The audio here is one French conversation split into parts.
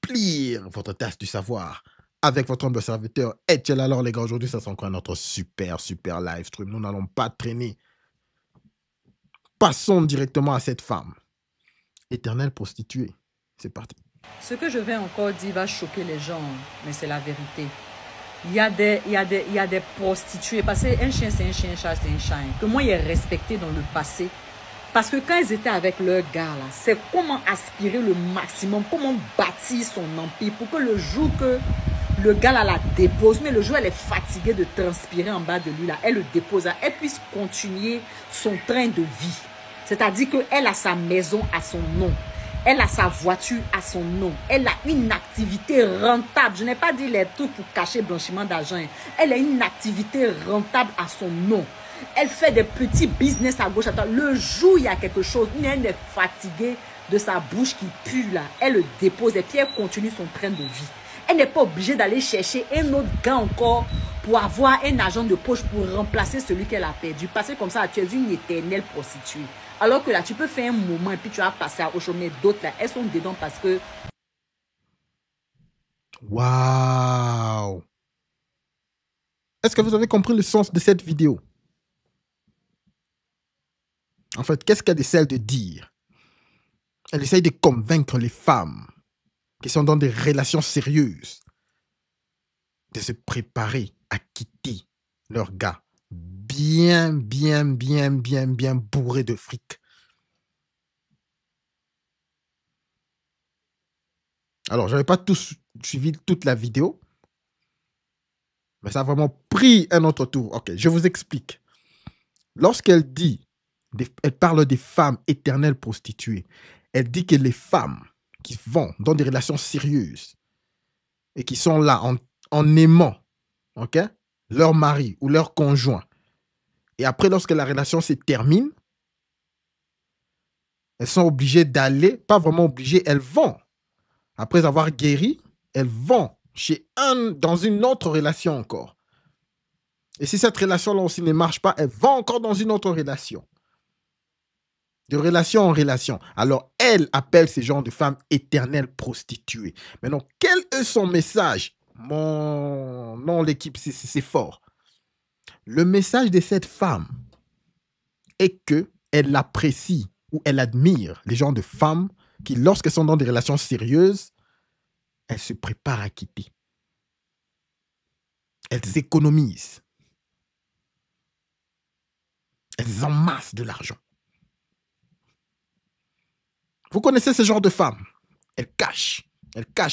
remplir votre tasse du savoir avec votre humble serviteur Etiel. Alors les gars, aujourd'hui, ça sera encore notre super live stream. Nous n'allons pas traîner. Passons directement à cette femme. Éternelle prostituée. C'est parti. Ce que je vais encore dire va choquer les gens, mais c'est la vérité. Il y a des prostituées, parce qu'un chien c'est un chien, un chat c'est un chat, que moi il est respecté dans le passé. Parce que quand ils étaient avec leur gars là, c'est comment aspirer le maximum, comment bâtir son empire pour que le jour que le gars là la dépose, mais le jour elle est fatiguée de transpirer en bas de lui là, elle le dépose là, elle puisse continuer son train de vie. C'est-à-dire qu'elle a sa maison à son nom. Elle a sa voiture à son nom. Elle a une activité rentable. Je n'ai pas dit les trucs pour cacher blanchiment d'argent. Elle a une activité rentable à son nom. Elle fait des petits business à gauche, à droite. Le jour où il y a quelque chose, elle est fatiguée de sa bouche qui pue là. Elle le dépose et puis elle continue son train de vie. Elle n'est pas obligée d'aller chercher un autre gars encore pour avoir un agent de poche pour remplacer celui qu'elle a perdu. Parce que comme ça, tu es une éternelle prostituée. Alors que là, tu peux faire un moment et puis tu vas passer à autre chose. Mais d'autres là, elles sont dedans parce que... Waouh! Est-ce que vous avez compris le sens de cette vidéo? En fait, qu'est-ce qu'elle essaie de dire? Elle essaye de convaincre les femmes qui sont dans des relations sérieuses de se préparer à quitter leur gars bien bourré de fric. Alors, je n'avais pas suivi toute la vidéo, mais ça a vraiment pris un autre tour. Ok, je vous explique. Lorsqu'elle dit, elle parle des femmes éternelles prostituées, elle dit que les femmes qui vont dans des relations sérieuses et qui sont là en aimant, ok, leur mari ou leur conjoint, et après, lorsque la relation se termine, elles sont obligées d'aller, pas vraiment obligées, elles vont. Après avoir guéri, elles vont dans une autre relation encore. Et si cette relation-là aussi ne marche pas, elles vont encore dans une autre relation. De relation en relation. Alors, elle appelle ces gens de femmes éternelles prostituées. Maintenant, quel est son message? Non, l'équipe, c'est fort. Le message de cette femme est qu'elle apprécie ou elle admire les gens de femmes qui, lorsqu'elles sont dans des relations sérieuses, elles se préparent à quitter. Elles économisent. Elles amassent de l'argent. Vous connaissez ce genre de femmes? Elles cachent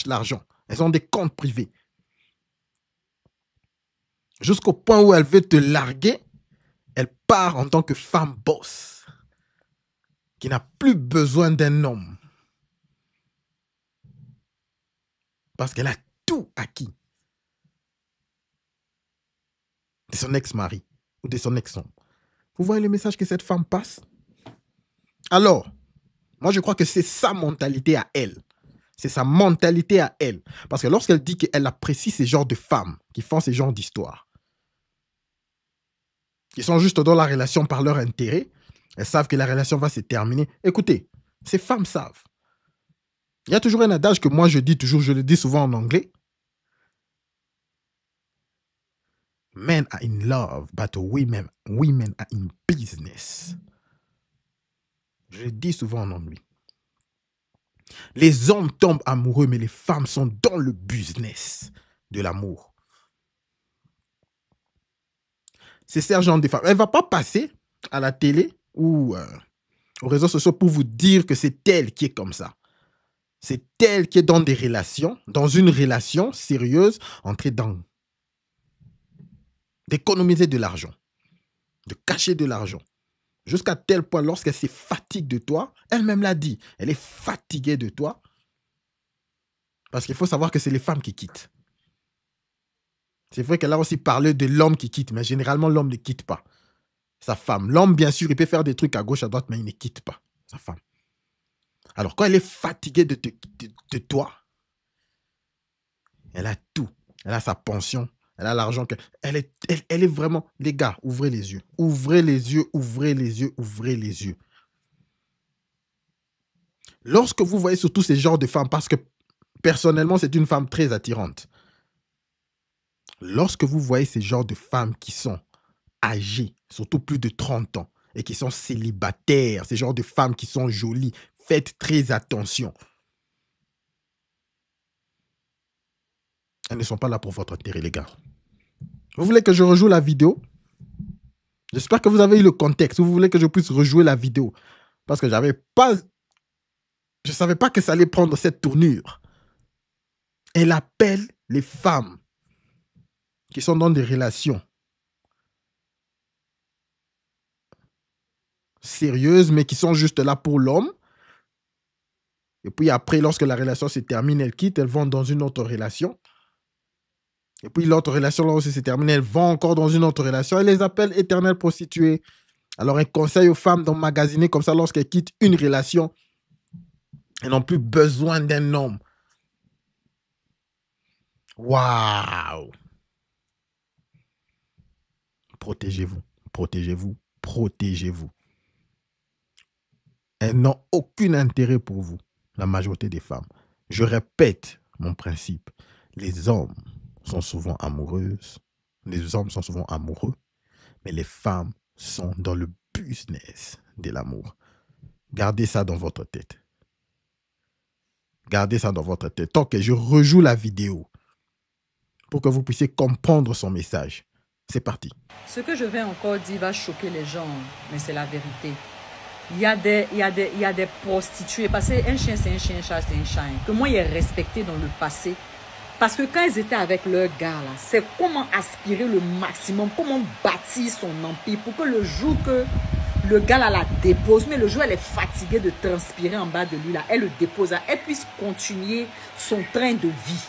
l'argent. Elles ont des comptes privés. Jusqu'au point où elle veut te larguer, elle part en tant que femme boss, qui n'a plus besoin d'un homme. Parce qu'elle a tout acquis de son ex-mari ou de son ex-homme. Vous voyez le message que cette femme passe? Alors, moi je crois que c'est sa mentalité à elle. C'est sa mentalité à elle. Parce que lorsqu'elle dit qu'elle apprécie ces genres de femmes qui font ces genres d'histoires, qui sont juste dans la relation par leur intérêt, elles savent que la relation va se terminer. Écoutez, ces femmes savent. Il y a toujours un adage que moi je dis toujours, je le dis souvent en anglais. Men are in love, but women are in business. Je le dis souvent en anglais. Les hommes tombent amoureux, mais les femmes sont dans le business de l'amour. C'est ce genre de femme. Elle ne va pas passer à la télé ou aux réseaux sociaux pour vous dire que c'est elle qui est comme ça. C'est elle qui est dans des relations, dans une relation sérieuse, entrée dans d'économiser de l'argent, de cacher de l'argent. Jusqu'à tel point, lorsqu'elle se fatigue de toi, elle-même l'a dit, elle est fatiguée de toi. Parce qu'il faut savoir que c'est les femmes qui quittent. C'est vrai qu'elle a aussi parlé de l'homme qui quitte, mais généralement, l'homme ne quitte pas sa femme. L'homme, bien sûr, il peut faire des trucs à gauche, à droite, mais il ne quitte pas sa femme. Alors, quand elle est fatiguée de toi, elle a tout. Elle a sa pension, elle a l'argent. Elle est vraiment... Les gars, ouvrez les yeux. Ouvrez les yeux, ouvrez les yeux, ouvrez les yeux. Lorsque vous voyez surtout ces genres de femmes, parce que Personnellement, c'est une femme très attirante. Lorsque vous voyez ces genres de femmes qui sont âgées, surtout plus de 30 ans, et qui sont célibataires, ces genres de femmes qui sont jolies, faites très attention. Elles ne sont pas là pour votre intérêt, les gars. Vous voulez que je rejoue la vidéo? J'espère que vous avez eu le contexte. Vous voulez que je puisse rejouer la vidéo? Parce que je ne savais pas que ça allait prendre cette tournure. Elle appelle les femmes qui sont dans des relations sérieuses, mais qui sont juste là pour l'homme. Et puis après, lorsque la relation se termine, elles quittent, elles vont dans une autre relation. Et puis l'autre relation, lorsque c'est terminé, elles vont encore dans une autre relation. Elle les appelle éternelles prostituées. Alors, un conseil aux femmes d'emmagasiner comme ça, lorsqu'elles quittent une relation, elles n'ont plus besoin d'un homme. Waouh! Protégez-vous, protégez-vous, protégez-vous. Elles n'ont aucun intérêt pour vous, la majorité des femmes. Je répète mon principe. Les hommes sont souvent amoureuses. Les hommes sont souvent amoureux. Mais les femmes sont dans le business de l'amour. Gardez ça dans votre tête. Gardez ça dans votre tête. Tant que je rejoue la vidéo pour que vous puissiez comprendre son message. C'est parti. Ce que je vais encore dire va choquer les gens, mais c'est la vérité. Il y a des prostituées. Parce qu'un chien, c'est un chien, un chat, c'est un chien. Que moi, il est respecté dans le passé. Parce que quand ils étaient avec leur gars, là, c'est comment aspirer le maximum, comment bâtir son empire pour que le jour que le gars là, la dépose, mais le jour où elle est fatiguée de transpirer en bas de lui, là, elle le dépose, là, elle puisse continuer son train de vie.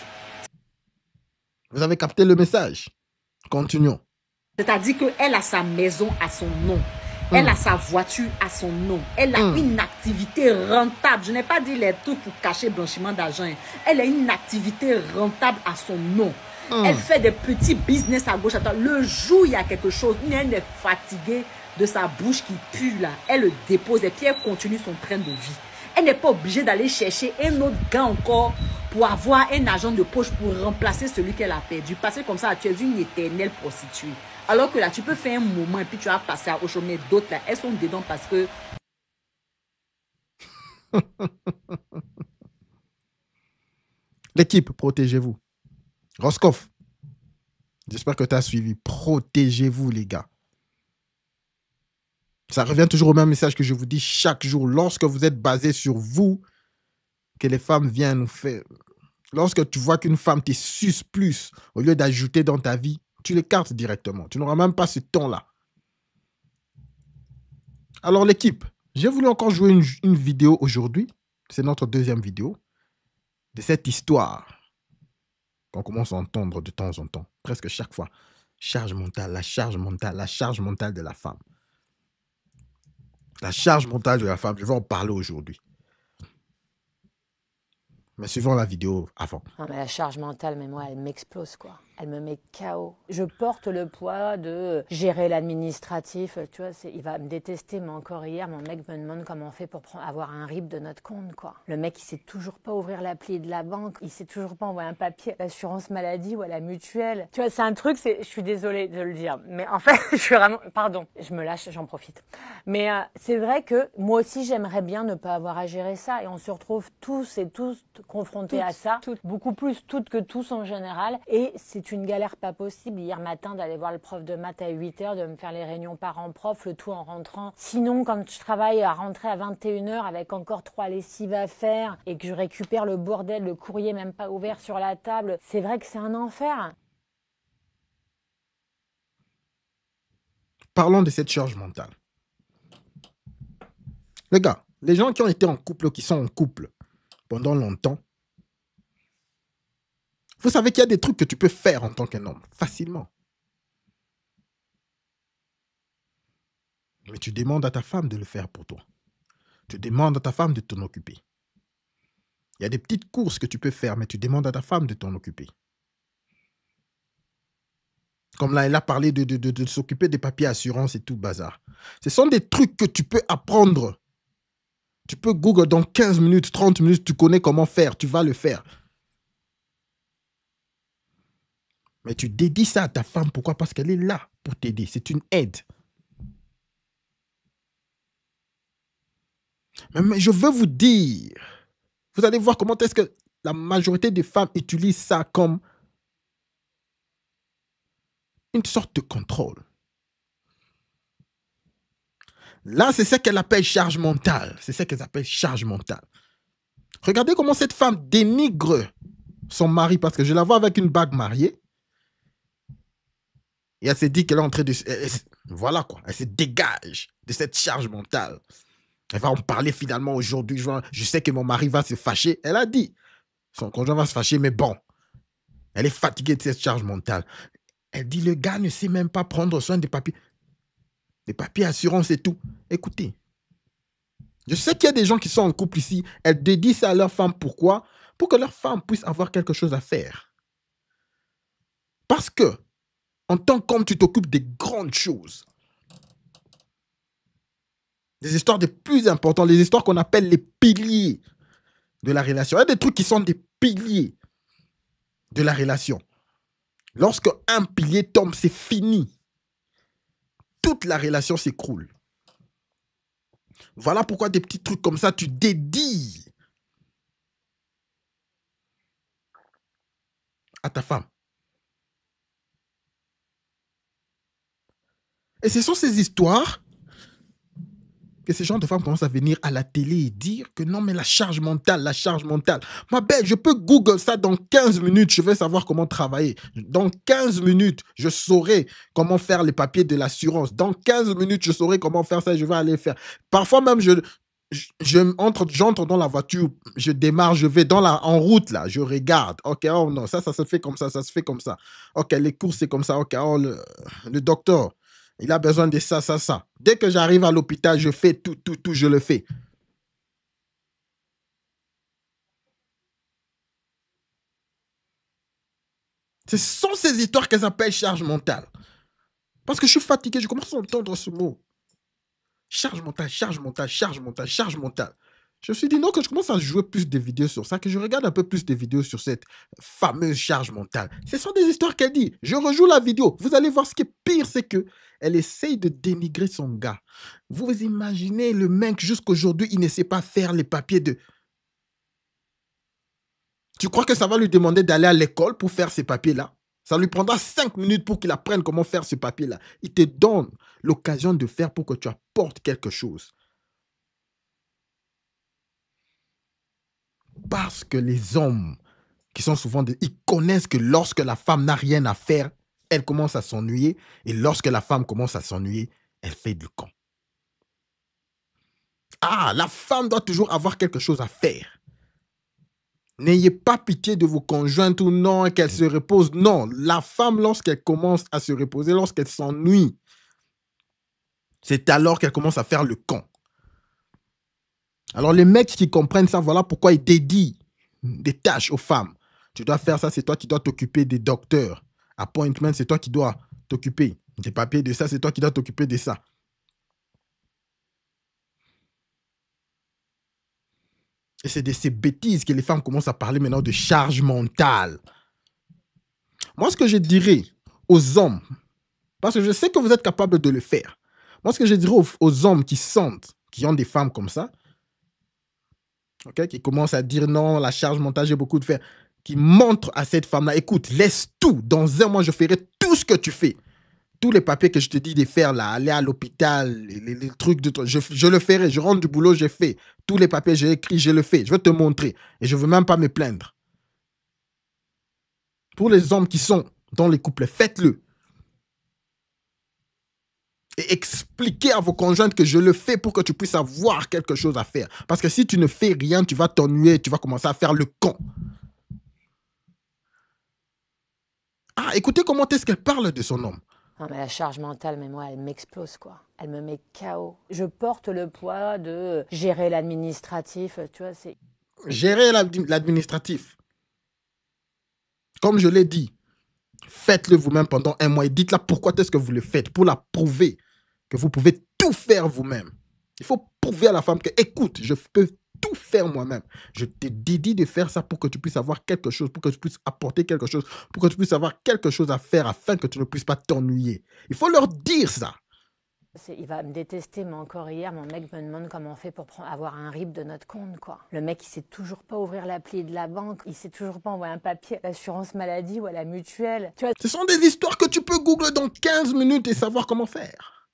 Vous avez capté le message? Continuons. C'est-à-dire qu'elle a sa maison à son nom. Elle a sa voiture à son nom. Elle a une activité rentable. Je n'ai pas dit les trucs pour cacher blanchiment d'argent. Elle a une activité rentable à son nom. Elle fait des petits business à gauche, à droite. Le jour où il y a quelque chose, elle est fatiguée de sa bouche qui pue là. Elle le dépose et puis elle continue son train de vie. Elle n'est pas obligée d'aller chercher un autre gars encore pour avoir un agent de poche pour remplacer celui qu'elle a perdu. Parce que comme ça, tu es une éternelle prostituée. Alors que là, tu peux faire un moment et puis tu vas passer à autre chose. Mais d'autres là, elles sont dedans parce que... L'équipe, protégez-vous. Roscoff, j'espère que tu as suivi. Protégez-vous, les gars. Ça revient toujours au même message que je vous dis chaque jour. Lorsque vous êtes basé sur vous, que les femmes viennent nous faire... Lorsque tu vois qu'une femme te suce plus, au lieu d'ajouter dans ta vie, tu l'écartes directement. Tu n'auras même pas ce temps-là. Alors l'équipe, j'ai voulu encore jouer une vidéo aujourd'hui. C'est notre deuxième vidéo de cette histoire qu'on commence à entendre de temps en temps, presque chaque fois. Charge mentale, la charge mentale, la charge mentale de la femme. La charge mentale de la femme, je vais en parler aujourd'hui. Mais suivons la vidéo avant. Non, mais la charge mentale, mais moi, elle m'explose, quoi. Elle me met KO. Je porte le poids de gérer l'administratif. Tu vois, il va me détester, mais encore hier, mon mec me demande comment on fait pour avoir un RIB de notre compte, quoi. Le mec, il sait toujours pas ouvrir l'appli de la banque. Il sait toujours pas envoyer un papier à l'assurance maladie ou à la mutuelle. Tu vois, c'est un truc, je suis désolée de le dire. Mais en fait, je suis vraiment... Pardon, je me lâche, j'en profite. Mais c'est vrai que moi aussi, j'aimerais bien ne pas avoir à gérer ça. Et on se retrouve tous et tous confrontés à ça. Beaucoup plus toutes que tous en général. Et c'est une galère pas possible. Hier matin, d'aller voir le prof de maths à 8 h, de me faire les réunions parents-prof, le tout en rentrant. Sinon, quand je travaille à rentrer à 21 h avec encore 3 lessives à faire et que je récupère le bordel, le courrier même pas ouvert sur la table, c'est vrai que c'est un enfer. Parlons de cette charge mentale. Les gars, les gens qui ont été en couple, qui sont en couple pendant longtemps, vous savez qu'il y a des trucs que tu peux faire en tant qu'un homme, facilement. Mais tu demandes à ta femme de le faire pour toi. Tu demandes à ta femme de t'en occuper. Il y a des petites courses que tu peux faire, mais tu demandes à ta femme de t'en occuper. Comme là, elle a parlé de s'occuper des papiers assurance et tout bazar. Ce sont des trucs que tu peux apprendre. Tu peux Google dans 15 minutes, 30 minutes, tu connais comment faire, tu vas le faire. Mais tu dédies ça à ta femme. Pourquoi? Parce qu'elle est là pour t'aider. C'est une aide. Mais je veux vous dire, vous allez voir comment est-ce que la majorité des femmes utilisent ça comme une sorte de contrôle. Là, c'est ce qu'elle appelle charge mentale. C'est ce qu'elle appelle charge mentale. Regardez comment cette femme dénigre son mari parce que je la vois avec une bague mariée. Et elle s'est dit qu'elle est en train de... voilà quoi, elle se dégage de cette charge mentale. Elle va en parler finalement aujourd'hui. Je sais que mon mari va se fâcher. Elle a dit, son conjoint va se fâcher, mais bon, elle est fatiguée de cette charge mentale. Elle dit, le gars ne sait même pas prendre soin des papiers. Des papiers assurance et tout. Écoutez, je sais qu'il y a des gens qui sont en couple ici. Elles dédient ça à leur femme. Pourquoi? Pour que leur femme puisse avoir quelque chose à faire. Parce que, en tant qu'homme, tu t'occupes des grandes choses. Des histoires les plus importantes, les histoires qu'on appelle les piliers de la relation. Il y a des trucs qui sont des piliers de la relation. Lorsque un pilier tombe, c'est fini. Toute la relation s'écroule. Voilà pourquoi des petits trucs comme ça, tu dédies à ta femme. Et ce sont ces histoires que ces gens de femmes commencent à venir à la télé et dire que non, mais la charge mentale. Ma belle, je peux Google ça dans 15 minutes, je vais savoir comment travailler. Dans 15 minutes, je saurai comment faire les papiers de l'assurance. Dans 15 minutes, je saurai comment faire ça, je vais aller faire. Parfois même, j'entre dans la voiture, je démarre, je vais en route, là, je regarde. Ok, oh non, ça se fait comme ça, ça se fait comme ça. Ok, les courses, c'est comme ça. Ok, oh, le docteur, il a besoin de ça, ça, ça. Dès que j'arrive à l'hôpital, je fais tout, je le fais. Ce sont ces histoires qu'elles appellent charge mentale. Parce que je suis fatigué, je commence à entendre ce mot. Charge mentale. Je me suis dit non, que je commence à jouer plus de vidéos sur ça, que je regarde un peu plus de vidéos sur cette fameuse charge mentale. Ce sont des histoires qu'elle dit. Je rejoue la vidéo. Vous allez voir, ce qui est pire, c'est que elle essaye de dénigrer son gars. Vous imaginez le mec, jusqu'aujourd'hui, il ne sait pas faire les papiers de... Tu crois que ça va lui demander d'aller à l'école pour faire ces papiers-là? Ça lui prendra 5 minutes pour qu'il apprenne comment faire ce papier-là. Il te donne l'occasion de faire pour que tu apportes quelque chose. Parce que les hommes, qui sont souvent ils connaissent que lorsque la femme n'a rien à faire, elle commence à s'ennuyer. Et lorsque la femme commence à s'ennuyer, elle fait du camp. Ah, la femme doit toujours avoir quelque chose à faire. N'ayez pas pitié de vos conjointes ou non, qu'elle se repose. Non, la femme, lorsqu'elle commence à se reposer, lorsqu'elle s'ennuie, c'est alors qu'elle commence à faire le camp. Alors les mecs qui comprennent ça, voilà pourquoi ils dédient des tâches aux femmes. Tu dois faire ça, c'est toi qui dois t'occuper des docteurs. Appointment, c'est toi qui dois t'occuper des papiers de ça, c'est toi qui dois t'occuper de ça. Et c'est de ces bêtises que les femmes commencent à parler maintenant de charge mentale. Moi, ce que je dirais aux hommes, parce que je sais que vous êtes capables de le faire, moi, ce que je dirais aux hommes qui sentent, qui ont des femmes comme ça, okay, qui commencent à dire non, la charge mentale, j'ai beaucoup de faire, qui montrent à cette femme-là, écoute, laisse tout, dans un mois, je ferai tout ce que tu fais. Tous les papiers que je te dis de faire, là, aller à l'hôpital, les trucs, je le ferai. Je rentre du boulot, je fais. Tous les papiers, j'ai écrit, je le fais. Je vais te montrer. Et je ne veux même pas me plaindre. Pour les hommes qui sont dans les couples, faites-le. Et expliquez à vos conjointes que je le fais pour que tu puisses avoir quelque chose à faire. Parce que si tu ne fais rien, tu vas t'ennuyer, tu vas commencer à faire le con. Ah, écoutez comment est-ce qu'elle parle de son homme. Non, mais la charge mentale, mais moi, elle m'explose, quoi. Elle me met KO. Je porte le poids de gérer l'administratif, tu vois, c'est... Gérer l'administratif. Comme je l'ai dit, faites-le vous-même pendant un mois et dites-la pourquoi est-ce que vous le faites, pour la prouver que vous pouvez tout faire vous-même. Il faut prouver à la femme que, écoute, je peux tout faire moi-même. Je te dédie de faire ça pour que tu puisses avoir quelque chose, pour que tu puisses apporter quelque chose, pour que tu puisses avoir quelque chose à faire afin que tu ne puisses pas t'ennuyer. Il faut leur dire ça. Il va me détester, mais encore hier, mon mec me demande comment on fait pour avoir un RIB de notre compte, quoi. Le mec, il sait toujours pas ouvrir l'appli de la banque, il sait toujours pas envoyer un papier à l'assurance maladie ou à la mutuelle. Tu vois, Ce sont des histoires que tu peux googler dans 15 minutes et savoir comment faire.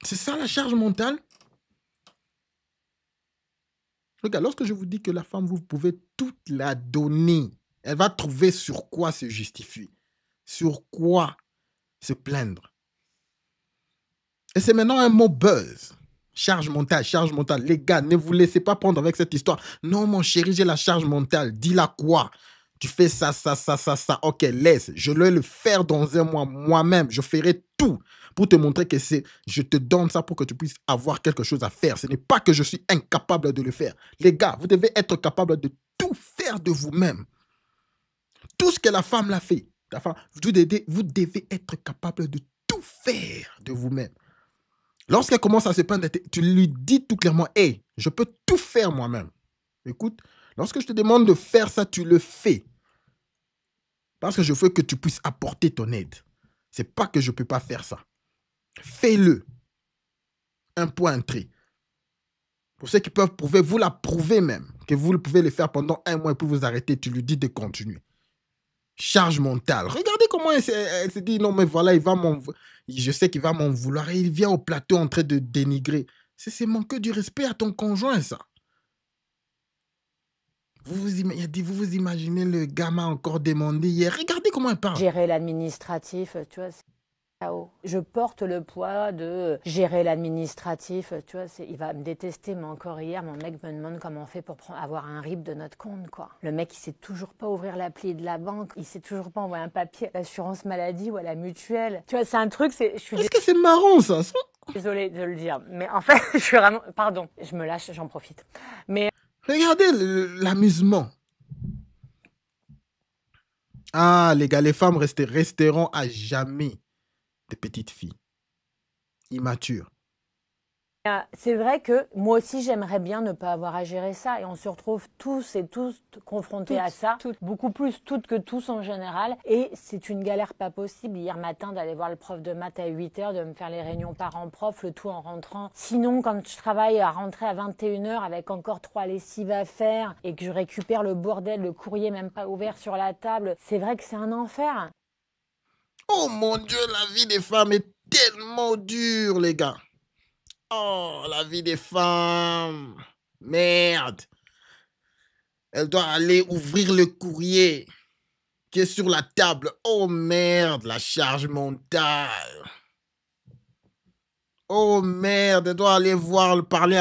C'est ça la charge mentale. Regarde, lorsque je vous dis que la femme, vous pouvez toute la donner, elle va trouver sur quoi se justifier, sur quoi se plaindre. Et c'est maintenant un mot buzz. Charge mentale, charge mentale. Les gars, ne vous laissez pas prendre avec cette histoire. Non, mon chéri, j'ai la charge mentale. Dis-la quoi? Tu fais ça, ça, ça, ça, ça. Ok, laisse. Je vais le faire dans un mois moi-même. Je ferai tout pour te montrer que je te donne ça pour que tu puisses avoir quelque chose à faire. Ce n'est pas que je suis incapable de le faire. Les gars, vous devez être capable de tout faire de vous-même. Tout ce que la femme l'a fait. La femme, vous devez être capable de tout faire de vous-même. Lorsqu'elle commence à se plaindre, tu lui dis tout clairement, « Hey, je peux tout faire moi-même. » Écoute, lorsque je te demande de faire ça, tu le fais. Parce que je veux que tu puisses apporter ton aide. C'est pas que je ne peux pas faire ça. Fais-le. Un point, un trait. Pour ceux qui peuvent prouver, vous la prouvez même. Que vous pouvez le faire pendant un mois et puis vous arrêter. Tu lui dis de continuer. Charge mentale. Regardez comment elle se dit, non mais voilà, je sais qu'il va m'en vouloir. Et il vient au plateau en train de dénigrer. C'est manquer du respect à ton conjoint, ça. Vous vous imaginez le gamin encore demandé hier. Regardez comment elle parle. gérer l'administratif, tu vois, c'est chaos. Je porte le poids de gérer l'administratif, tu vois, il va me détester, mais encore hier, mon mec me demande comment on fait pour avoir un RIB de notre compte, quoi. Le mec, il sait toujours pas ouvrir l'appli de la banque, il sait toujours pas envoyer un papier à l'assurance maladie ou à la mutuelle. Tu vois, c'est un truc, Est-ce que c'est marrant, ça? Désolée de le dire, mais en fait, je suis vraiment... Pardon, je me lâche, j'en profite. Mais... Regardez l'amusement. Ah, les gars, les femmes resteront à jamais des petites filles immatures. C'est vrai que moi aussi, j'aimerais bien ne pas avoir à gérer ça. Et on se retrouve tous et tous confrontés à ça. Beaucoup plus toutes que tous en général. Et c'est une galère pas possible. Hier matin, d'aller voir le prof de maths à 8 h, de me faire les réunions parents-prof, le tout en rentrant. Sinon, quand je travaille à rentrer à 21 h avec encore 3 lessives à faire et que je récupère le bordel, le courrier même pas ouvert sur la table, c'est vrai que c'est un enfer. Oh mon Dieu, la vie des femmes est tellement dure, les gars. Oh, la vie des femmes. Merde. Elle doit aller ouvrir le courrier qui est sur la table. Oh merde, la charge mentale. Oh merde, elle doit aller parler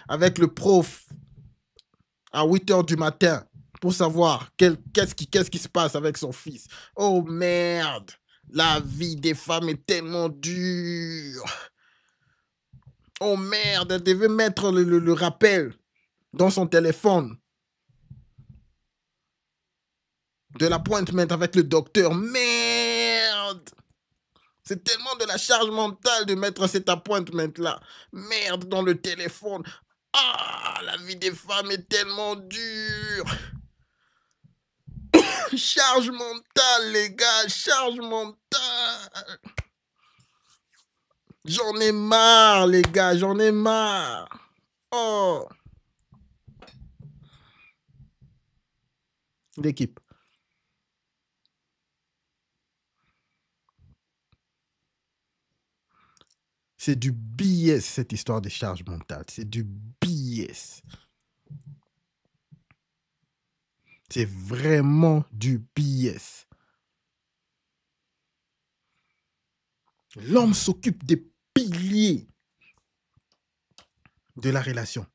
avec le prof à 8 h du matin pour savoir qu'est-ce qui se passe avec son fils. Oh merde, la vie des femmes est tellement dure. Oh merde, elle devait mettre le rappel dans son téléphone de l'appointment avec le docteur. Merde! C'est tellement de la charge mentale de mettre cet appointment-là. Merde, dans le téléphone. Ah, la vie des femmes est tellement dure. Charge mentale, les gars, charge mentale. J'en ai marre, les gars, j'en ai marre. Oh. L'équipe. C'est du BS, cette histoire de charge mentale. C'est du BS. C'est vraiment du BS. L'homme s'occupe des piliers de la relation.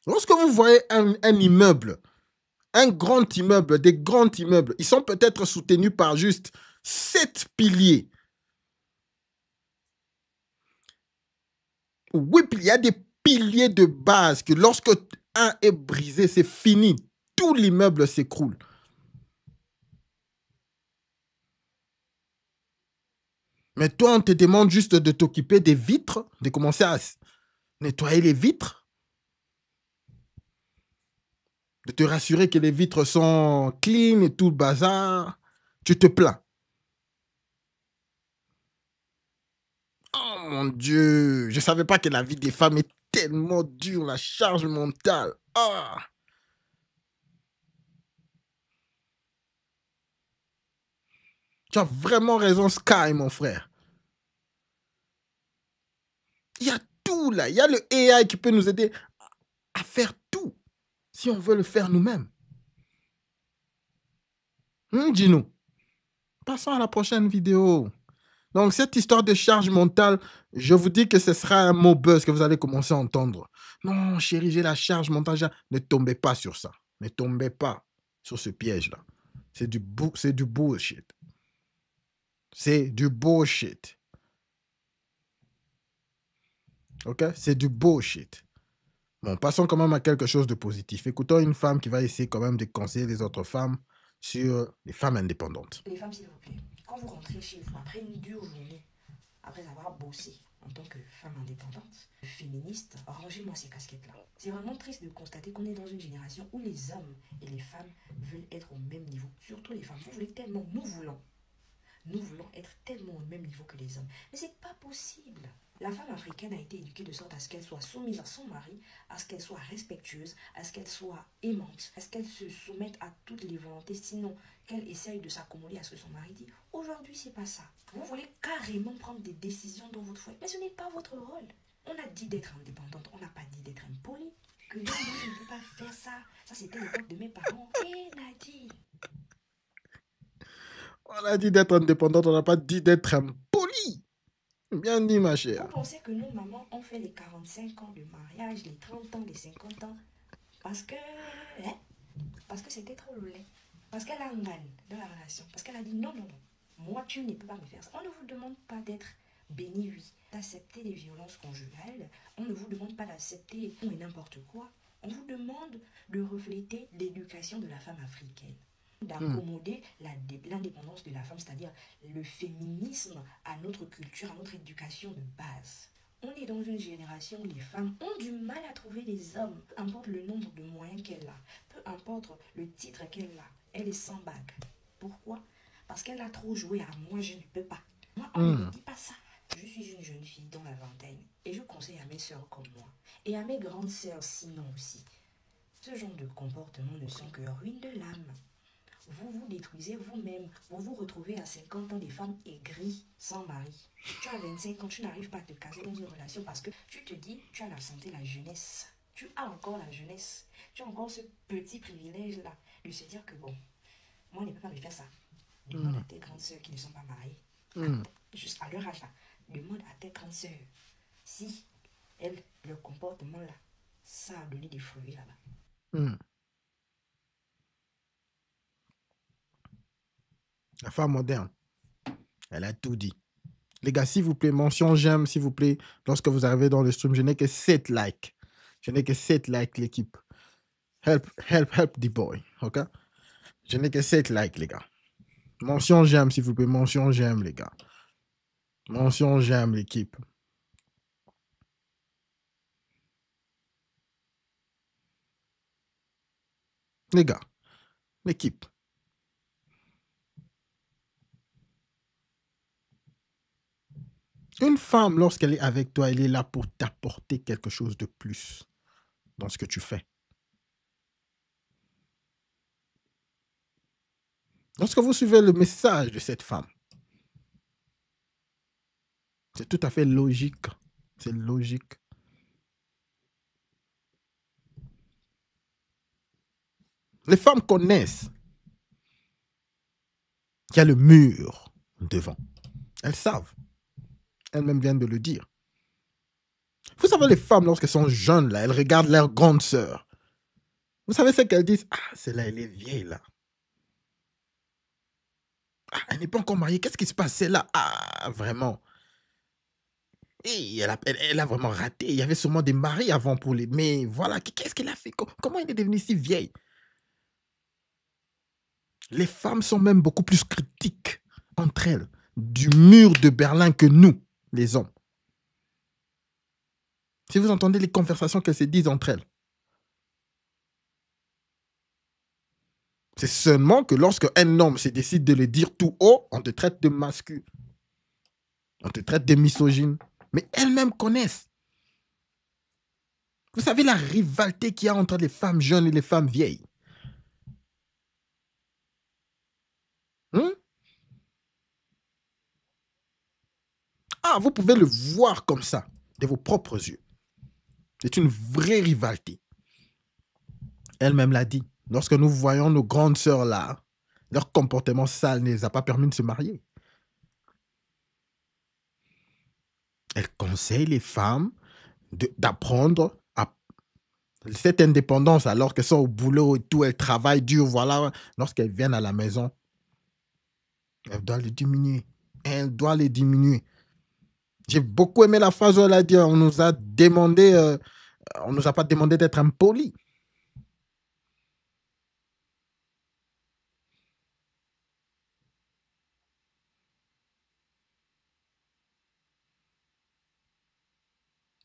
Lorsque vous voyez un immeuble, un grand immeuble, des grands immeubles, ils sont peut-être soutenus par juste 7 piliers. Oui, il y a des piliers de base que lorsque un est brisé, c'est fini. Tout l'immeuble s'écroule. Mais toi, on te demande juste de t'occuper des vitres, de commencer à nettoyer les vitres, de te rassurer que les vitres sont clean et tout le bazar. Tu te plains. Oh mon Dieu, je ne savais pas que la vie des femmes est tellement dure, la charge mentale. Ah. Tu as vraiment raison, Sky, mon frère. Il y a tout là. Il y a le AI qui peut nous aider à faire tout si on veut le faire nous-mêmes. Dis-nous. Passons à la prochaine vidéo. Donc, cette histoire de charge mentale, je vous dis que ce sera un mot buzz que vous allez commencer à entendre. Non, chérie, j'ai la charge mentale. Ne tombez pas sur ça. Ne tombez pas sur ce piège-là. C'est du bullshit. C'est du bullshit. OK? C'est du bullshit. Bon, passons quand même à quelque chose de positif. Écoutons une femme qui va essayer quand même de conseiller les autres femmes sur les femmes indépendantes. Les femmes, s'il vous plaît, quand vous rentrez chez vous après une dure journée, après avoir bossé en tant que femme indépendante, féministe, rangez-moi ces casquettes-là. C'est vraiment triste de constater qu'on est dans une génération où les hommes et les femmes veulent être au même niveau. Surtout les femmes. Vous voulez tellement, nous voulons être tellement au même niveau que les hommes. Mais c'est pas possible. La femme africaine a été éduquée de sorte à ce qu'elle soit soumise à son mari, à ce qu'elle soit respectueuse, à ce qu'elle soit aimante, à ce qu'elle se soumette à toutes les volontés, sinon qu'elle essaye de s'accommoder à ce que son mari dit. Aujourd'hui, c'est pas ça. Vous voulez carrément prendre des décisions dans votre foyer, mais ce n'est pas votre rôle. On a dit d'être indépendante, on n'a pas dit d'être impoli. Que non, je ne peux pas faire ça. Ça, c'était l'époque de mes parents. Et on a dit. On a dit d'être indépendante, on n'a pas dit d'être impoli. Bien dit, ma chère. Vous pensez que nos mamans ont fait les 45 ans de mariage, les 30 ans, les 50 ans parce que c'était trop lait. Parce qu'elle a un gagne dans la relation. Parce qu'elle a dit non. Moi, tu ne peux pas me faire ça. On ne vous demande pas d'être béni, oui. D'accepter les violences conjugales. On ne vous demande pas d'accepter tout et n'importe quoi. On vous demande de refléter l'éducation de la femme africaine. D'accommoder l'indépendance de la femme, c'est-à-dire le féminisme à notre culture, à notre éducation de base. On est dans une génération où les femmes ont du mal à trouver les hommes, peu importe le nombre de moyens qu'elle a, peu importe le titre qu'elle a, elle est sans bague. Pourquoi? Parce qu'elle a trop joué à moi, je ne peux pas. Moi, on ne me dit pas ça. Je suis une jeune fille dans la vingtaine et je conseille à mes sœurs comme moi et à mes grandes sœurs sinon aussi. Ce genre de comportement ne sont que ruine de l'âme. Vous vous détruisez vous-même. Vous vous retrouvez à 50 ans des femmes aigries, sans mari. Tu as 25 ans, tu n'arrives pas à te caser dans une relation parce que tu te dis, tu as la santé, la jeunesse. Tu as encore la jeunesse. Tu as encore ce petit privilège-là de se dire que bon, moi, on ne peut pas me faire ça. Demande à tes grandes sœurs qui ne sont pas mariées. Juste à leur âge là. Demande à tes grandes sœurs si elles, leur comportement là, ça a donné des fruits là-bas. La femme moderne, elle a tout dit. Les gars, s'il vous plaît, mention j'aime, s'il vous plaît, lorsque vous arrivez dans le stream. Je n'ai que 7 likes. Je n'ai que 7 likes, l'équipe. Help the boy, ok? Je n'ai que 7 likes, les gars. Mention j'aime, s'il vous plaît. Mention j'aime, les gars. Mention j'aime, l'équipe. Les gars, l'équipe. Une femme, lorsqu'elle est avec toi, elle est là pour t'apporter quelque chose de plus dans ce que tu fais. Lorsque vous suivez le message de cette femme, c'est tout à fait logique. C'est logique. Les femmes connaissent qu'il y a le mur devant. Elles savent. Elles-mêmes viennent de le dire. Vous savez, les femmes, lorsqu'elles sont jeunes, là, elles regardent leur grande sœur. Vous savez ce qu'elles disent? Ah, celle-là, elle est vieille, là. Ah, elle n'est pas encore mariée. Qu'est-ce qui se passe? Celle-là, ah, vraiment. Et elle a vraiment raté. Il y avait sûrement des maris avant pour les... Mais voilà, qu'est-ce qu'elle a fait? Comment elle est devenue si vieille? Les femmes sont même beaucoup plus critiques entre elles. du mur de Berlin que nous, les hommes. Si vous entendez les conversations qu'elles se disent entre elles, c'est seulement que lorsque un homme se décide de le dire tout haut, on te traite de masculin, on te traite de misogyne. Mais elles-mêmes connaissent. Vous savez la rivalité qu'il y a entre les femmes jeunes et les femmes vieilles. Ah, vous pouvez le voir comme ça, de vos propres yeux. C'est une vraie rivalité. Elle-même l'a dit. Lorsque nous voyons nos grandes sœurs là, leur comportement sale ne les a pas permis de se marier. Elle conseille les femmes d'apprendre à cette indépendance alors qu'elles sont au boulot et tout, elles travaillent dur, voilà. Lorsqu'elles viennent à la maison, elles doivent les diminuer. Elle doit les diminuer. J'ai beaucoup aimé la phrase où elle a dit, on nous a demandé, on nous a pas demandé d'être impolis.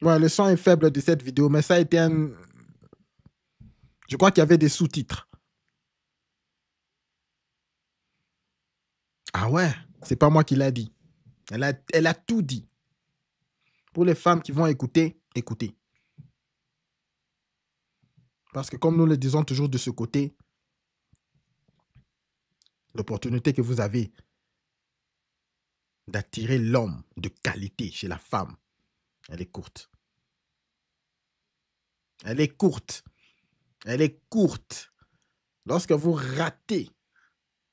Ouais, le son est faible de cette vidéo, mais ça a été un... Je crois qu'il y avait des sous-titres. Ah ouais, c'est pas moi qui l'a dit. Elle a tout dit. Pour les femmes qui vont écouter, écoutez. Parce que comme nous le disons toujours de ce côté, l'opportunité que vous avez d'attirer l'homme de qualité chez la femme, elle est courte. Elle est courte. Elle est courte. Lorsque vous ratez,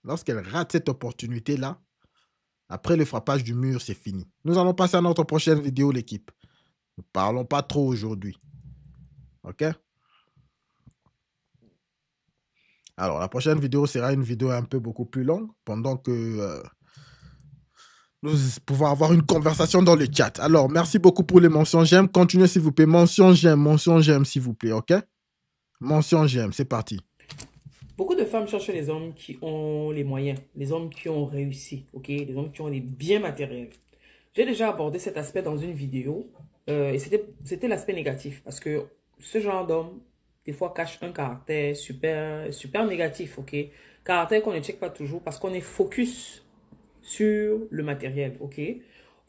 lorsqu'elle rate cette opportunité-là, après le frappage du mur, c'est fini. Nous allons passer à notre prochaine vidéo, l'équipe. Ne parlons pas trop aujourd'hui. OK? Alors, la prochaine vidéo sera une vidéo un peu beaucoup plus longue, pendant que nous pouvons avoir une conversation dans le chat. Alors, merci beaucoup pour les mentions j'aime. Continuez, s'il vous plaît. Mention j'aime, s'il vous plaît, OK? Mention j'aime, c'est parti. Beaucoup de femmes cherchent les hommes qui ont les moyens, les hommes qui ont réussi, ok, les hommes qui ont des biens matériels. J'ai déjà abordé cet aspect dans une vidéo et c'était l'aspect négatif parce que ce genre d'homme, des fois, cache un caractère super négatif, ok. Caractère qu'on ne check pas toujours parce qu'on est focus sur le matériel, ok.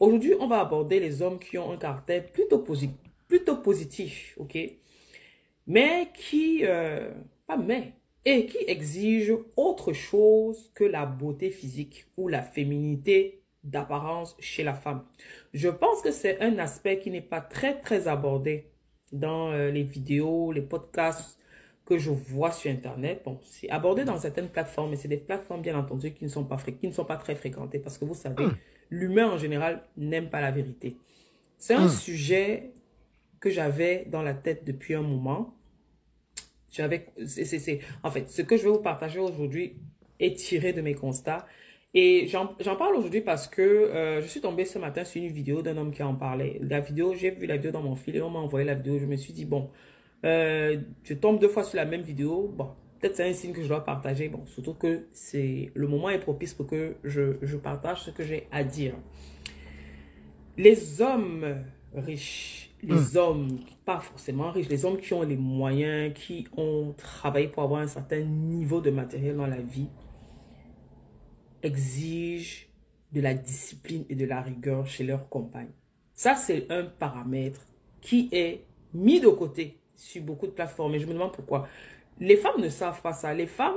Aujourd'hui, on va aborder les hommes qui ont un caractère plutôt positif, ok. Mais qui, et qui exige autre chose que la beauté physique ou la féminité d'apparence chez la femme. Je pense que c'est un aspect qui n'est pas très abordé dans les vidéos, les podcasts que je vois sur Internet. Bon, c'est abordé dans certaines plateformes, mais c'est des plateformes, bien entendu, qui ne sont pas très fréquentées parce que vous savez, l'humain en général n'aime pas la vérité. C'est un sujet que j'avais dans la tête depuis un moment. En fait, ce que je vais vous partager aujourd'hui est tiré de mes constats. Et j'en parle aujourd'hui parce que je suis tombée ce matin sur une vidéo d'un homme qui en parlait. J'ai vu la vidéo dans mon fil et on m'a envoyé la vidéo. Je me suis dit, bon, je tombe 2 fois sur la même vidéo. Bon, peut-être c'est un signe que je dois partager. Bon, surtout que le moment est propice pour que je partage ce que j'ai à dire. Les hommes riches, les hommes pas forcément riches, les hommes qui ont les moyens, qui ont travaillé pour avoir un certain niveau de matériel dans la vie, exigent de la discipline et de la rigueur chez leurs compagnes. Ça, c'est un paramètre qui est mis de côté sur beaucoup de plateformes. Et je me demande pourquoi. Les femmes ne savent pas ça. Les femmes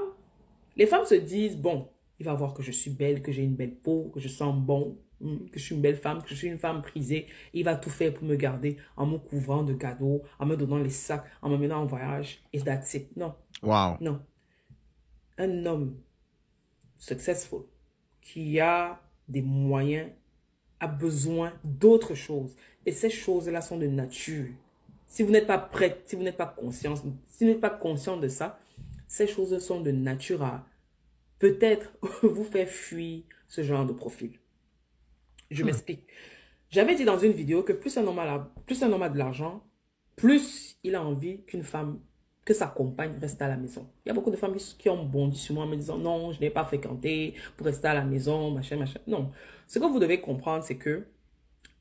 se disent, bon, il va voir que je suis belle, que j'ai une belle peau, que je sens bon, que je suis une belle femme, que je suis une femme prisée. Il va tout faire pour me garder en me couvrant de cadeaux, en me donnant les sacs, en me menant en voyage. Et that's it. Non. Wow. Non. Un homme successful qui a des moyens a besoin d'autres choses. Et ces choses-là sont de nature. Si vous n'êtes pas prête, si vous n'êtes pas conscient de ça, ces choses sont de nature à peut-être vous faire fuir ce genre de profil. Je m'explique. J'avais dit dans une vidéo que plus un homme a de l'argent, plus il a envie qu'une femme que sa compagne reste à la maison. Il y a beaucoup de femmes qui ont bondi sur moi en me disant non, je n'ai pas fréquenté pour rester à la maison, machin, machin. Non. Ce que vous devez comprendre, c'est que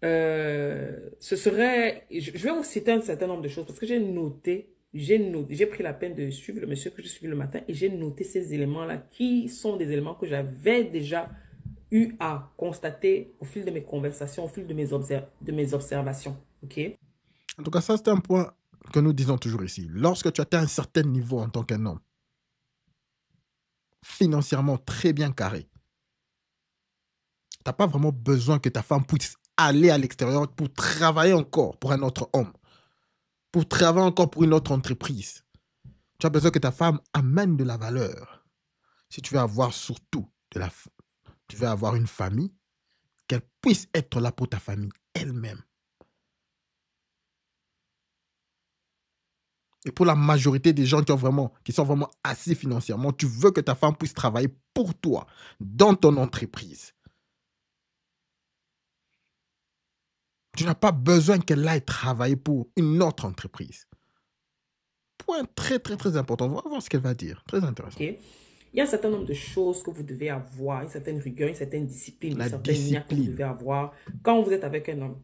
ce serait... Je vais vous citer un certain nombre de choses parce que j'ai pris la peine de suivre le monsieur que je suis le matin et j'ai noté ces éléments-là qui sont des éléments que j'avais déjà eu à constater au fil de mes conversations, au fil de mes observations. OK? En tout cas, ça, c'est un point que nous disons toujours ici. Lorsque tu atteins un certain niveau en tant qu'un homme, financièrement très bien carré, tu n'as pas vraiment besoin que ta femme puisse aller à l'extérieur pour travailler encore pour un autre homme, pour travailler encore pour une autre entreprise. Tu as besoin que ta femme amène de la valeur. Si tu veux avoir surtout tu veux avoir une famille, qu'elle puisse être là pour ta famille elle-même. Et pour la majorité des gens qui sont vraiment assis financièrement, tu veux que ta femme puisse travailler pour toi, dans ton entreprise. Tu n'as pas besoin qu'elle aille travailler pour une autre entreprise. Point très, très, très important. On va voir ce qu'elle va dire. Très intéressant. Okay. Il y a un certain nombre de choses que vous devez avoir, une certaine rigueur, une certaine discipline, une certaine niaque que vous devez avoir quand vous êtes avec un homme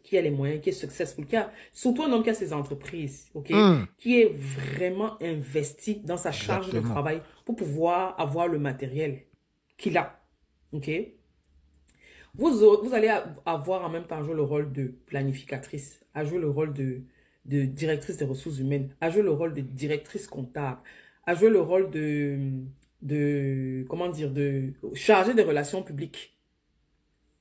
qui a les moyens, qui est successful, surtout un homme qui a ses entreprises, ok, qui est vraiment investi dans sa charge de travail pour pouvoir avoir le matériel qu'il a, ok. Vous allez avoir en même temps à jouer le rôle de planificatrice, à jouer le rôle de directrice des ressources humaines, à jouer le rôle de directrice comptable, à jouer le rôle comment dire, de chargée des relations publiques.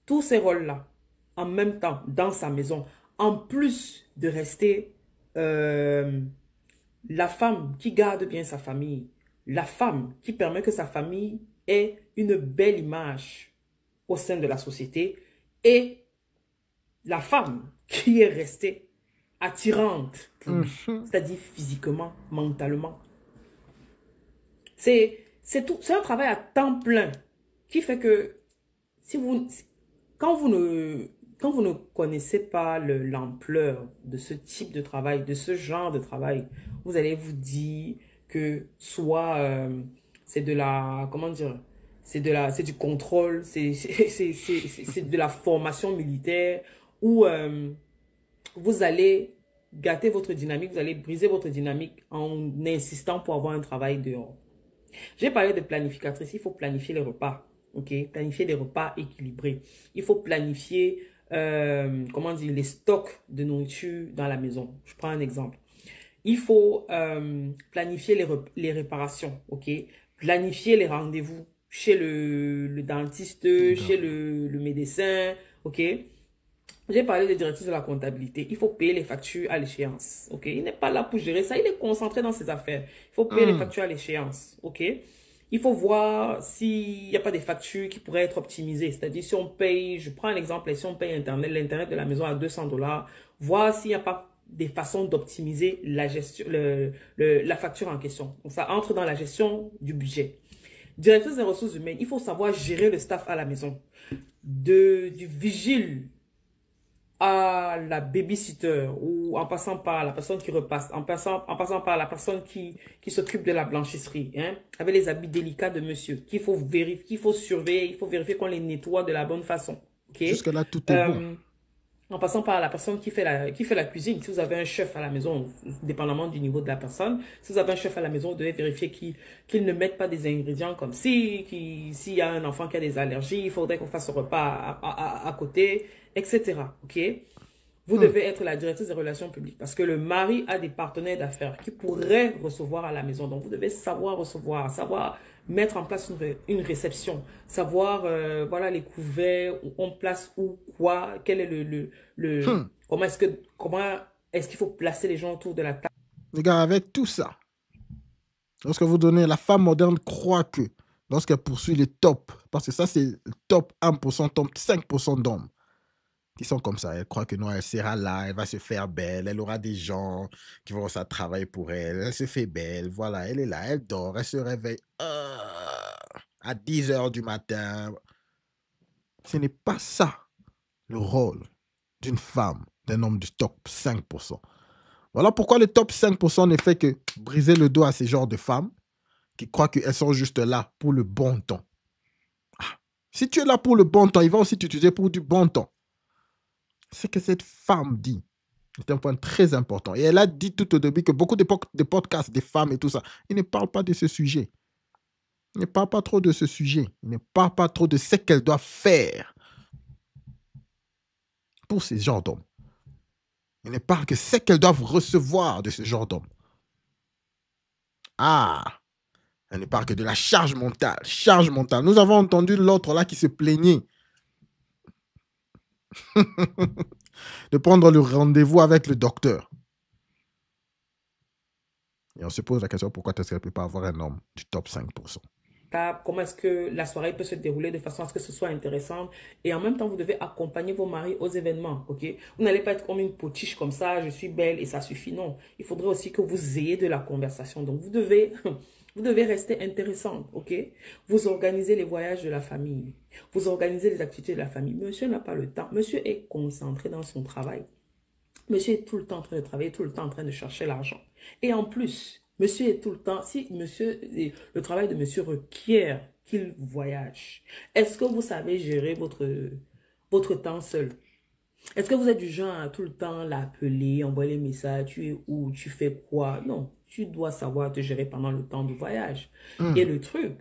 Tous ces rôles-là, en même temps, dans sa maison, en plus de rester la femme qui garde bien sa famille, la femme qui permet que sa famille ait une belle image au sein de la société, et la femme qui est restée attirante pour lui, c'est-à-dire physiquement, mentalement. C'est un travail à temps plein qui fait que quand vous ne connaissez pas l'ampleur de ce type de travail, de ce genre de travail, vous allez vous dire que soit c'est de la, comment dire, c'est du contrôle, c'est de la formation militaire, où vous allez gâter votre dynamique, vous allez briser votre dynamique en insistant pour avoir un travail dehors. J'ai parlé de planificatrice, il faut planifier les repas, ok? Planifier des repas équilibrés. Il faut planifier, comment dire, les stocks de nourriture dans la maison. Je prends un exemple. Il faut planifier les réparations, ok? Planifier les rendez-vous chez le dentiste, chez le médecin, ok? J'ai parlé des directrices de la comptabilité. Il faut payer les factures à l'échéance, ok? Il n'est pas là pour gérer ça, il est concentré dans ses affaires. Il faut payer les factures à l'échéance, ok? Il faut voir s'il n'y a pas des factures qui pourraient être optimisées. C'est-à-dire, si on paye, je prends un exemple, si on paye l'Internet de la maison à 200 $, voir s'il n'y a pas des façons d'optimiser la gestion, la facture en question. Donc, ça entre dans la gestion du budget. Directrice des ressources humaines, il faut savoir gérer le staff à la maison. Du vigile à la babysitter, ou en passant par la personne qui repasse, en passant par la personne qui s'occupe de la blanchisserie, hein, avec les habits délicats de monsieur, qu'il faut vérifier, qu'il faut surveiller, il faut vérifier qu'on les nettoie de la bonne façon. Okay? Jusque-là, tout est bon. En passant par la personne qui fait la cuisine. Si vous avez un chef à la maison, dépendamment du niveau de la personne, si vous avez un chef à la maison, vous devez vérifier qu'il ne mette pas des ingrédients comme s'il y a un enfant qui a des allergies, il faudrait qu'on fasse ce repas à côté, etc. Ok? Vous devez être la directrice des relations publiques parce que le mari a des partenaires d'affaires qui pourraient recevoir à la maison. Donc, vous devez savoir recevoir, savoir mettre en place une réception, savoir, voilà, les couverts, où on place où, quoi, quel est comment est-ce qu'il faut placer les gens autour de la table. Les gars, avec tout ça, lorsque vous donnez, la femme moderne croit que lorsqu'elle poursuit les tops, parce que ça, c'est le top 1%, top 5% d'hommes qui sont comme ça. Elle croit que non, elle sera là, elle va se faire belle, elle aura des gens qui vont ça travailler pour elle, elle se fait belle, voilà, elle est là, elle dort, elle se réveille à 10 h du matin. Ce n'est pas ça le rôle d'une femme, d'un homme du top 5%. Voilà pourquoi le top 5% ne fait que briser le dos à ces genres de femmes qui croient qu'elles sont juste là pour le bon temps. Ah, si tu es là pour le bon temps, ils vont aussi t'utiliser pour du bon temps. Ce que cette femme dit est un point très important. Et elle a dit tout au début que beaucoup de podcasts des femmes et tout ça, ils ne parlent pas de ce sujet. Ils ne parlent pas trop de ce sujet. Ils ne parlent pas trop de ce qu'elles doivent faire pour ces genres d'hommes. Ils ne parlent que ce qu'elles doivent recevoir de ce genre d'hommes. Ah, elle ne parle que de la charge mentale. Charge mentale. Nous avons entendu l'autre là qui se plaignait de prendre le rendez-vous avec le docteur. Et on se pose la question, pourquoi est-ce qu'elle ne peut pas avoir un homme du top 5%? Comment est-ce que la soirée peut se dérouler de façon à ce que ce soit intéressant. Et en même temps, vous devez accompagner vos maris aux événements, ok? Vous n'allez pas être comme une potiche comme ça, je suis belle et ça suffit. Non, il faudrait aussi que vous ayez de la conversation. Donc, vous devez rester intéressant, ok? Vous organisez les voyages de la famille. Vous organisez les activités de la famille. Monsieur n'a pas le temps. Monsieur est concentré dans son travail. Monsieur est tout le temps en train de travailler, tout le temps en train de chercher l'argent. Et en plus, monsieur est tout le temps, si monsieur, le travail de monsieur requiert qu'il voyage, est-ce que vous savez gérer votre temps seul? Est-ce que vous êtes du genre à tout le temps l'appeler, envoyer les messages, tu es où, tu fais quoi? Non, tu dois savoir te gérer pendant le temps du voyage. Et le truc,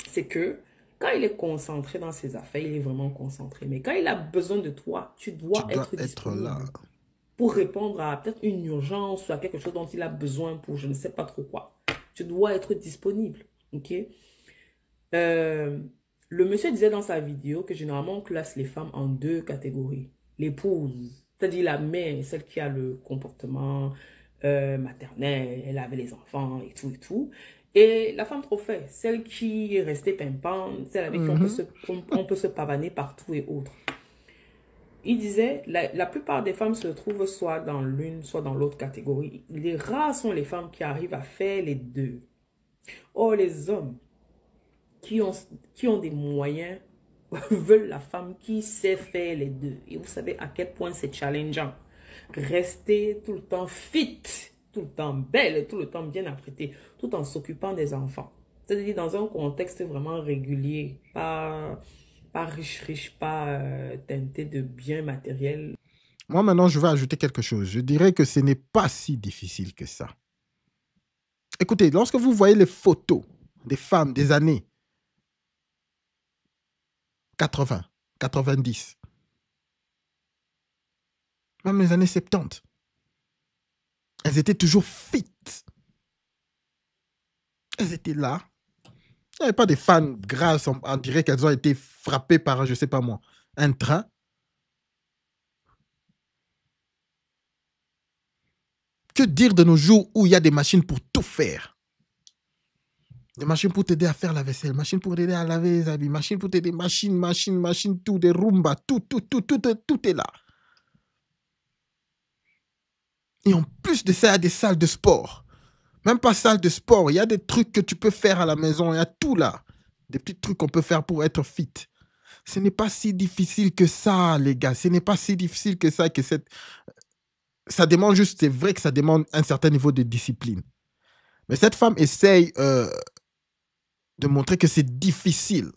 c'est que quand il est concentré dans ses affaires, il est vraiment concentré. Mais quand il a besoin de toi, tu dois être disponible. Là. Pour répondre à peut-être une urgence ou à quelque chose dont il a besoin pour je ne sais pas trop quoi. Tu dois être disponible, ok? Le monsieur disait dans sa vidéo que généralement on classe les femmes en deux catégories. L'épouse, c'est-à-dire la mère, celle qui a le comportement maternel, elle avait les enfants et tout et tout. Et la femme trophée, celle qui est restée pimpante, celle avec qui on peut se pavaner partout et autres. Il disait, la plupart des femmes se trouvent soit dans l'une, soit dans l'autre catégorie. Les rares sont les femmes qui arrivent à faire les deux. Or, les hommes qui ont des moyens veulent la femme qui sait faire les deux. Et vous savez à quel point c'est challengeant. Rester tout le temps fit, tout le temps belle, tout le temps bien apprêtée, tout en s'occupant des enfants. C'est-à-dire dans un contexte vraiment régulier, pas riche, pas teinté de biens matériels. Moi, maintenant, je vais ajouter quelque chose. Je dirais que ce n'est pas si difficile que ça. Écoutez, lorsque vous voyez les photos des femmes des années 80, 90, même les années 70, elles étaient toujours fit. Elles étaient là. Il n'y avait pas des fans grasses, on dirait qu'elles ont été frappées par, je ne sais pas moi, un train. Que dire de nos jours où il y a des machines pour tout faire? Des machines pour t'aider à faire la vaisselle, machines pour t'aider à laver les habits, machines pour t'aider, machines, tout, des Roomba, tout est là. Et en plus de ça, il y a des salles de sport. Même pas salle de sport, il y a des trucs que tu peux faire à la maison, il y a tout là. Des petits trucs qu'on peut faire pour être fit. Ce n'est pas si difficile que ça, les gars. Ce n'est pas si difficile que ça, ça demande juste, c'est vrai que ça demande un certain niveau de discipline. Mais cette femme essaye de montrer que c'est difficile.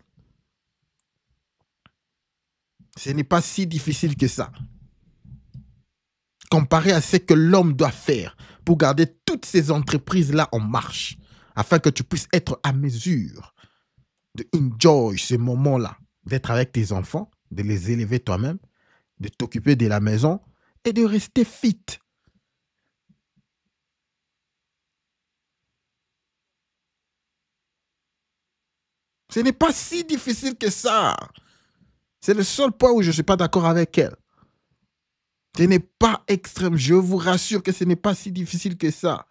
Ce n'est pas si difficile que ça. Comparé à ce que l'homme doit faire pour garder toutes ces entreprises-là en marche, afin que tu puisses être à mesure de enjoy ce moment-là, d'être avec tes enfants, de les élever toi-même, de t'occuper de la maison et de rester fit. Ce n'est pas si difficile que ça. C'est le seul point où je ne suis pas d'accord avec elle. Ce n'est pas extrême. Je vous rassure que ce n'est pas si difficile que ça.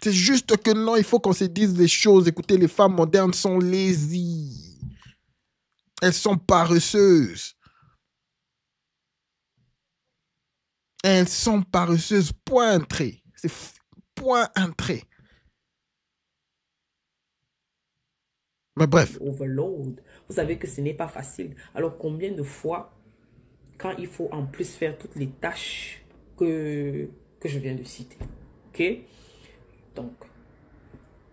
C'est juste que non, il faut qu'on se dise les choses. Écoutez, les femmes modernes sont lazy. Elles sont paresseuses. Elles sont paresseuses. Point un trait. C'est point un trait. Mais bref. Overload. Vous savez que ce n'est pas facile. Alors combien de fois, quand il faut en plus faire toutes les tâches que je viens de citer. Ok? Donc,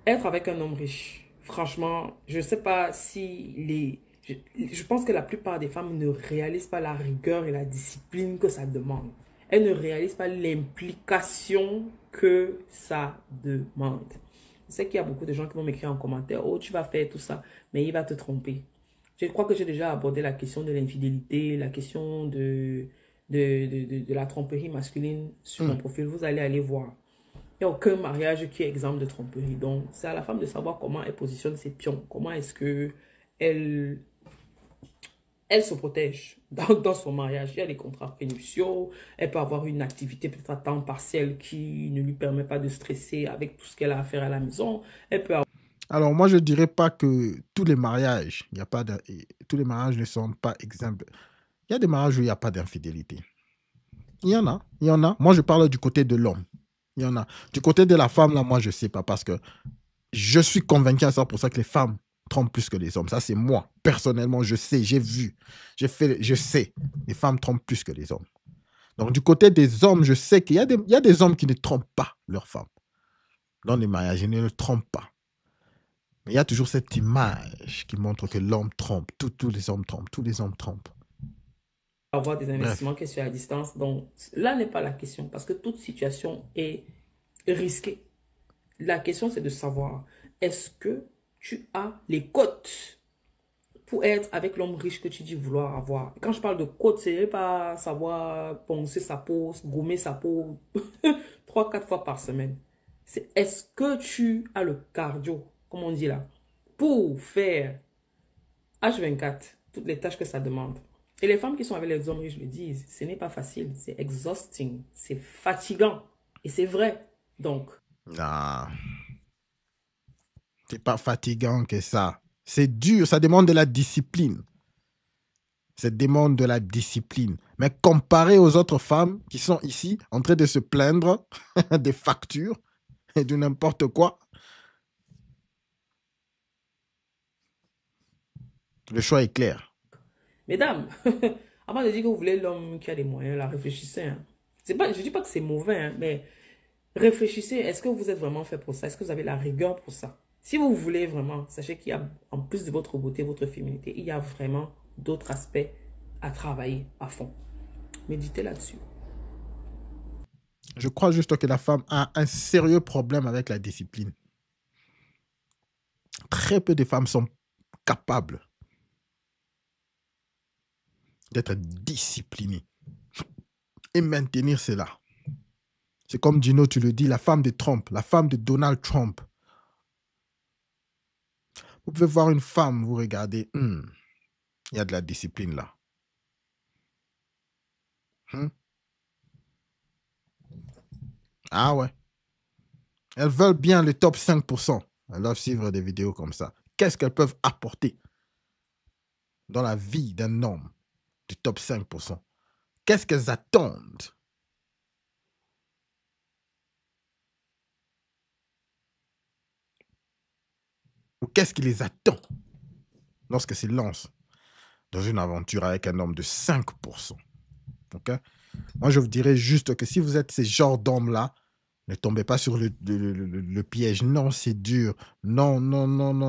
être avec un homme riche, franchement, je ne sais pas si les... Je pense que la plupart des femmes ne réalisent pas la rigueur et la discipline que ça demande. Elles ne réalisent pas l'implication que ça demande. Je sais qu'il y a beaucoup de gens qui vont m'écrire en commentaire, oh, tu vas faire tout ça, mais il va te tromper. Je crois que j'ai déjà abordé la question de l'infidélité, la question de la tromperie masculine sur mon profil. Vous allez aller voir. Il n'y a aucun mariage qui est exempt de tromperie. Donc, c'est à la femme de savoir comment elle positionne ses pions. Comment est-ce que elle se protège dans son mariage. Il y a des contrats prénuptiaux. Elle peut avoir une activité peut-être à temps partiel qui ne lui permet pas de stresser avec tout ce qu'elle a à faire à la maison. Elle peut avoir... Alors, moi, je ne dirais pas que tous les mariages, tous les mariages ne sont pas exempts. Il y a des mariages où il n'y a pas d'infidélité. Il y en a. Moi, je parle du côté de l'homme. Il y en a. Du côté de la femme, là, moi, je ne sais pas parce que je suis convaincu à ça pour ça que les femmes trompent plus que les hommes. Ça, c'est moi. Personnellement, je sais, j'ai vu. Je sais. Les femmes trompent plus que les hommes. Donc, du côté des hommes, je sais qu'il y a des hommes qui ne trompent pas leurs femmes. Dans les mariages, ils ne le trompent pas. Mais il y a toujours cette image qui montre que l'homme trompe. Tous les hommes trompent. Tous les hommes trompent. Avoir des investissements qui sont à distance. Donc, là n'est pas la question parce que toute situation est risquée. La question, c'est de savoir, est-ce que tu as les cotes pour être avec l'homme riche que tu dis vouloir avoir? Et quand je parle de cotes, c'est pas savoir poncer sa peau, gommer sa peau 3-4 fois par semaine. C'est est-ce que tu as le cardio, comme on dit là, pour faire H24, toutes les tâches que ça demande. Et les femmes qui sont avec les hommes riches le disent, ce n'est pas facile, c'est exhausting, c'est fatigant. Et c'est vrai. Donc, non. C'est pas fatigant que ça. C'est dur, ça demande de la discipline. Ça demande de la discipline. Mais comparé aux autres femmes qui sont ici en train de se plaindre des factures et de n'importe quoi, le choix est clair. mesdames, avant de dire que vous voulez l'homme qui a des moyens, là, réfléchissez. Hein. Je ne dis pas que c'est mauvais, hein, mais réfléchissez. Est-ce que vous êtes vraiment fait pour ça? Est-ce que vous avez la rigueur pour ça? Si vous voulez vraiment, sachez qu'il y a, en plus de votre beauté, votre féminité, il y a vraiment d'autres aspects à travailler à fond. Méditez là-dessus. Je crois juste que la femme a un sérieux problème avec la discipline. Très peu de femmes sont capables d'être disciplinées et maintenir cela. C'est comme Gino, tu le dis, la femme de Trump, la femme de Donald Trump. Vous pouvez voir une femme, vous regardez, il y a de la discipline là. Ah ouais. Elles veulent bien le top 5%. Elles doivent suivre des vidéos comme ça. Qu'est-ce qu'elles peuvent apporter dans la vie d'un homme du top 5%? Qu'est-ce qu'elles attendent? Ou qu'est-ce qui les attend lorsqu'elles se lancent dans une aventure avec un homme de 5%? Okay? Moi, je vous dirais juste que si vous êtes ces genres d'hommes-là, ne tombez pas sur le piège. Non, c'est dur. Non,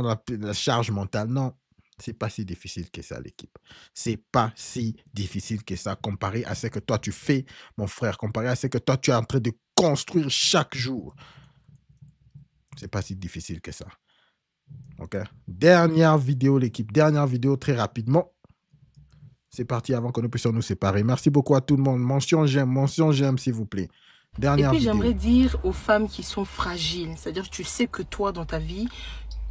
la charge mentale. Non, c'est pas si difficile que ça, l'équipe. C'est pas si difficile que ça, comparé à ce que toi, tu fais, mon frère, comparé à ce que toi, tu es en train de construire chaque jour. C'est pas si difficile que ça. OK? Dernière vidéo, l'équipe. Dernière vidéo, très rapidement. C'est parti avant que nous puissions nous séparer. Merci beaucoup à tout le monde. Mention j'aime, s'il vous plaît. Dernière Et puis, vidéo. j'aimerais dire aux femmes qui sont fragiles, c'est-à-dire tu sais que toi, dans ta vie,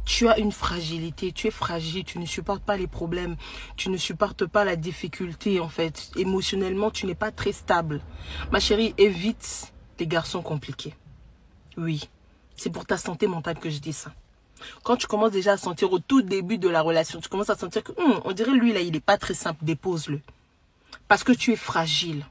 tu as une fragilité, tu es fragile, tu ne supportes pas les problèmes, tu ne supportes pas la difficulté, en fait. Émotionnellement, tu n'es pas très stable. Ma chérie, évite les garçons compliqués. Oui, c'est pour ta santé mentale que je dis ça. Quand tu commences déjà à sentir au tout début de la relation, tu commences à sentir que, on dirait lui, là, il n'est pas très simple, dépose-le. Parce que tu es fragile.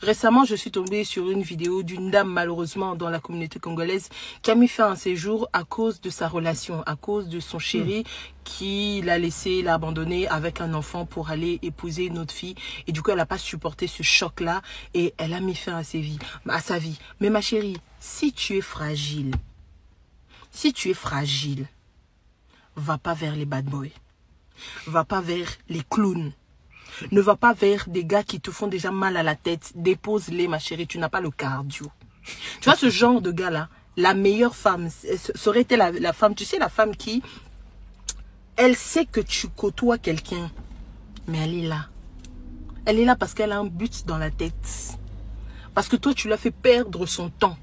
Récemment, je suis tombée sur une vidéo d'une dame, malheureusement, dans la communauté congolaise, qui a mis fin à ses jours à cause de sa relation, à cause de son chéri qui l'a laissé, l'a abandonné avec un enfant pour aller épouser une autre fille. Et du coup, elle n'a pas supporté ce choc-là et elle a mis fin à sa vie. Mais ma chérie, si tu es fragile, va pas vers les bad boys. Va pas vers les clowns. Ne va pas vers des gars qui te font déjà mal à la tête. Dépose-les, ma chérie. Tu n'as pas le cardio. Tu vois, ce genre de gars-là, la meilleure femme, ça aurait été la femme, tu sais, la femme qui, elle sait que tu côtoies quelqu'un, mais elle est là. Elle est là parce qu'elle a un but dans la tête. Parce que toi, tu l'as fait perdre son temps.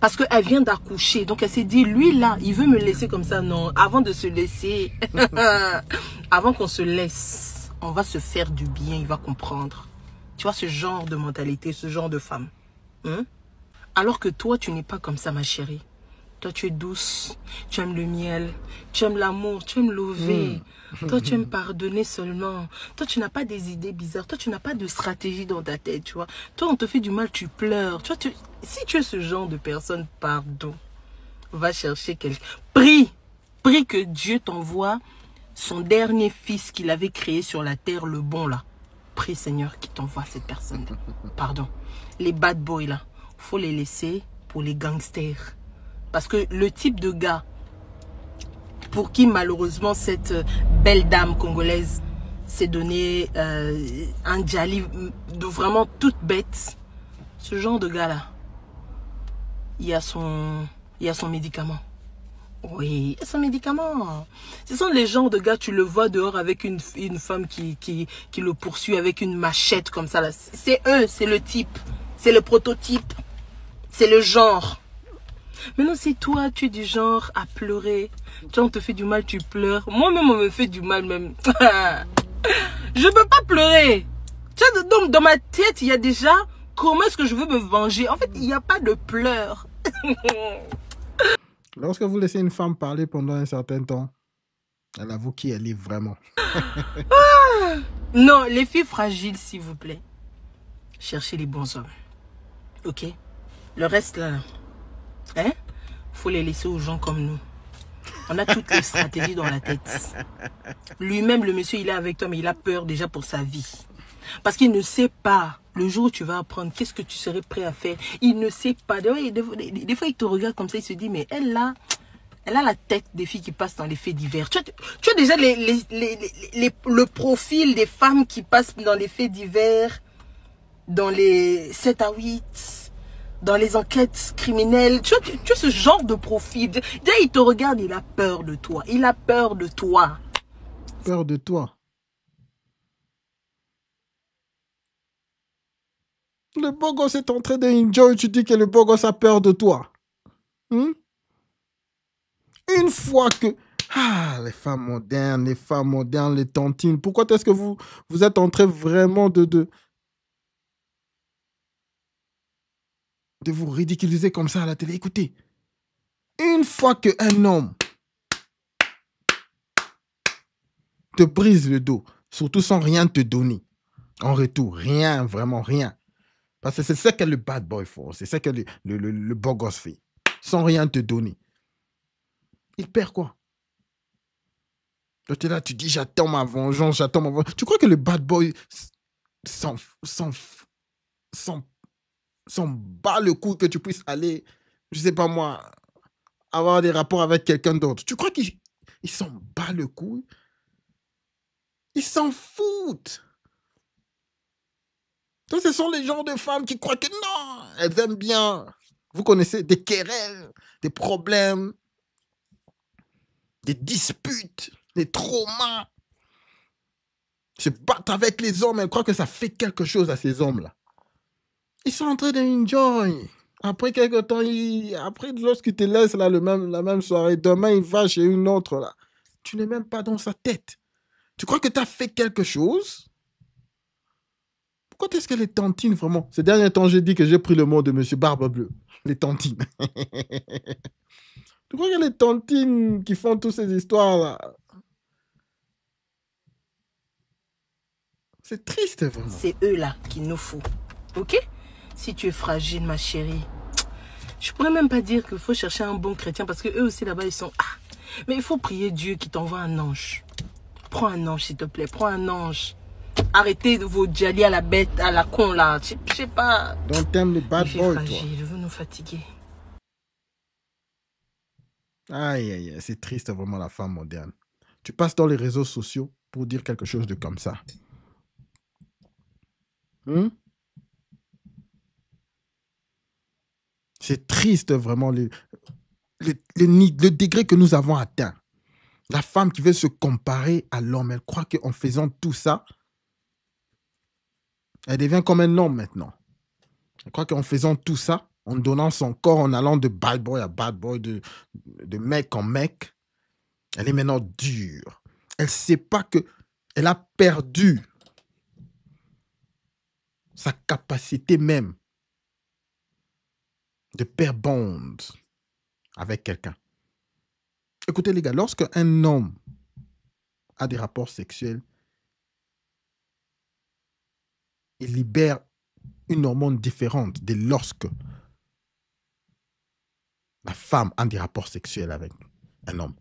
Parce qu'elle vient d'accoucher. Donc, elle s'est dit, lui, là, il veut me laisser comme ça. Non, avant de se laisser, avant qu'on se laisse, on va se faire du bien, il va comprendre. Tu vois, ce genre de mentalité, ce genre de femme. Alors que toi, tu n'es pas comme ça, ma chérie. Toi, tu es douce, tu aimes le miel, tu aimes l'amour, tu aimes lever. Toi, tu aimes pardonner seulement. Toi, tu n'as pas des idées bizarres. Toi, tu n'as pas de stratégie dans ta tête, tu vois. Toi, on te fait du mal, tu pleures. Tu vois, si tu es ce genre de personne, pardon. Va chercher quelqu'un. Prie que Dieu t'envoie son dernier fils qu'il avait créé sur la terre, le bon là. Prie Seigneur qu'il t'envoie cette personne. Pardon. Les bad boys là, faut les laisser pour les gangsters. Parce que le type de gars pour qui malheureusement cette belle dame congolaise s'est donné un djali de vraiment toute bête, ce genre de gars là, il y a son médicament. Oui, il y a son médicament. Ce sont les genres de gars, tu le vois dehors avec une femme qui le poursuit avec une machette comme ça. C'est eux, c'est le type, c'est le prototype, c'est le genre. Maintenant, si toi, tu es du genre à pleurer, tu vois, on te fait du mal, tu pleures. Moi-même, on me fait du mal même. Je ne peux pas pleurer. Tu vois, donc, dans ma tête, il y a déjà comment est-ce que je veux me venger. En fait, il n'y a pas de pleurs. Lorsque vous laissez une femme parler pendant un certain temps, elle avoue qui elle est vraiment. Non, les filles fragiles, s'il vous plaît, cherchez les bons hommes. Ok? Le reste, là, hein? Faut les laisser aux gens comme nous. On a toutes les stratégies dans la tête. Lui-même, le monsieur, il est avec toi, mais il a peur déjà pour sa vie. Parce qu'il ne sait pas, le jour où tu vas apprendre, qu'est-ce que tu serais prêt à faire. Il ne sait pas. Des fois, il te regarde comme ça, il se dit, mais elle là, elle a la tête des filles qui passent dans les faits divers. Tu as déjà le profil des femmes qui passent dans les faits divers, dans les 7 à 8, dans les enquêtes criminelles. Tu as ce genre de profil. Déjà, il te regarde, il a peur de toi. Il a peur de toi. Peur de toi. Le beau gosse est en train d'enjoy, tu dis que le beau gosse a peur de toi. Une fois que... Ah, les femmes modernes, les tantines. Pourquoi est-ce que vous êtes en train vraiment de vous ridiculiser comme ça à la télé? Écoutez, une fois qu'un homme te brise le dos, surtout sans rien te donner, en retour, rien, vraiment rien. Parce que c'est ça que le bad boy fait, c'est ça que le beau gosse fait, sans rien te donner. Il perd quoi? Toi, tu es là, tu dis, j'attends ma vengeance, j'attends ma vengeance. Tu crois que le bad boy s'en bat le coup que tu puisses aller, je sais pas moi, avoir des rapports avec quelqu'un d'autre? Tu crois qu'il s'en bat le coup? Ils s'en foutent. Donc, ce sont les genres de femmes qui croient que non, elles aiment bien. Vous connaissez des querelles, des problèmes, des disputes, des traumas. Se battre avec les hommes, elles croient que ça fait quelque chose à ces hommes-là. Ils sont en train d'enjoy. Après quelque temps, après lorsqu'ils te laissent là, la même soirée, demain il va chez une autre là. Tu n'es même pas dans sa tête. Tu crois que tu as fait quelque chose? Pourquoi est-ce que les tantines, vraiment... Ces derniers temps, j'ai dit que j'ai pris le mot de M. Barbe Bleue. Les tantines. Tu crois que les tantines qui font toutes ces histoires-là... C'est triste, vraiment. C'est eux là qu'il nous faut. Ok? Si tu es fragile, ma chérie, je pourrais même pas dire qu'il faut chercher un bon chrétien parce que eux aussi là-bas, ils sont... Ah, mais il faut prier Dieu qui t'envoie un ange. Prends un ange, s'il te plaît. Prends un ange. Arrêtez de vos djali à la bête, à la con là. Je sais pas. Donc t'aimes les bad boys, toi. Je veux nous fatiguer. Aïe, aïe, aïe, c'est triste vraiment la femme moderne. Tu passes dans les réseaux sociaux pour dire quelque chose de comme ça. C'est triste vraiment le degré que nous avons atteint. La femme qui veut se comparer à l'homme, elle croit qu'en faisant tout ça, elle devient comme un homme maintenant. Elle croit qu'en faisant tout ça, en donnant son corps, en allant de bad boy à bad boy, de mec en mec, elle est maintenant dure. Elle ne sait pas qu'elle a perdu sa capacité même de pair bond avec quelqu'un. Écoutez les gars, lorsque un homme a des rapports sexuels, il libère une hormone différente de lorsque la femme a des rapports sexuels avec un homme.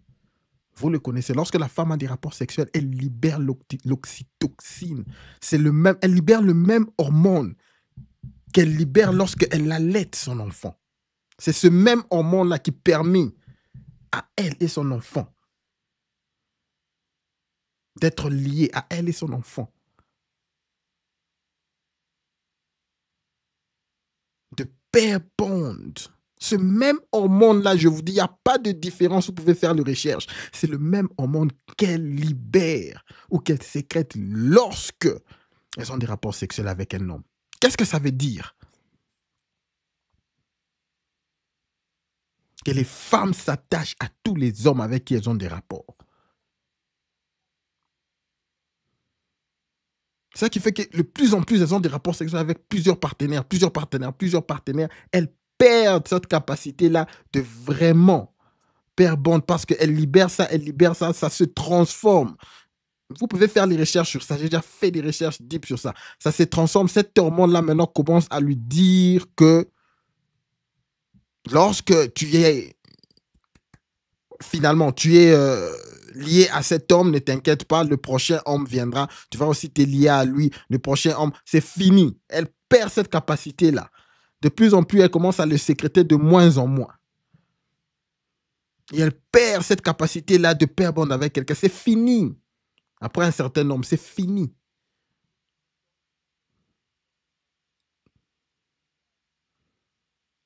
Vous le connaissez, lorsque la femme a des rapports sexuels, elle libère l'oxytocine. C'est le même, elle libère le même hormone qu'elle libère lorsqu'elle allait son enfant. C'est ce même hormone-là qui permet à elle et son enfant d'être liés à elle et son enfant. De pair bond. Ce même hormone-là, je vous dis, il n'y a pas de différence, vous pouvez faire les recherches. C'est le même hormone qu'elle libère ou qu'elle sécrète lorsque elles ont des rapports sexuels avec un homme. Qu'est-ce que ça veut dire? Que les femmes s'attachent à tous les hommes avec qui elles ont des rapports. C'est ça qui fait que de plus en plus, elles ont des rapports sexuels avec plusieurs partenaires. Elles perdent cette capacité-là de vraiment pair bond parce qu'elles libèrent ça, ça se transforme. Vous pouvez faire les recherches sur ça. J'ai déjà fait des recherches deep sur ça. Ça se transforme. Cet hormone-là, maintenant, commence à lui dire que lorsque tu es finalement, lié à cet homme, ne t'inquiète pas, le prochain homme viendra. Tu vas aussi te lier à lui. Le prochain homme, c'est fini. Elle perd cette capacité-là. De plus en plus, elle commence à le sécréter de moins en moins. Et elle perd cette capacité-là de pair bond avec quelqu'un. C'est fini. Après un certain nombre, c'est fini.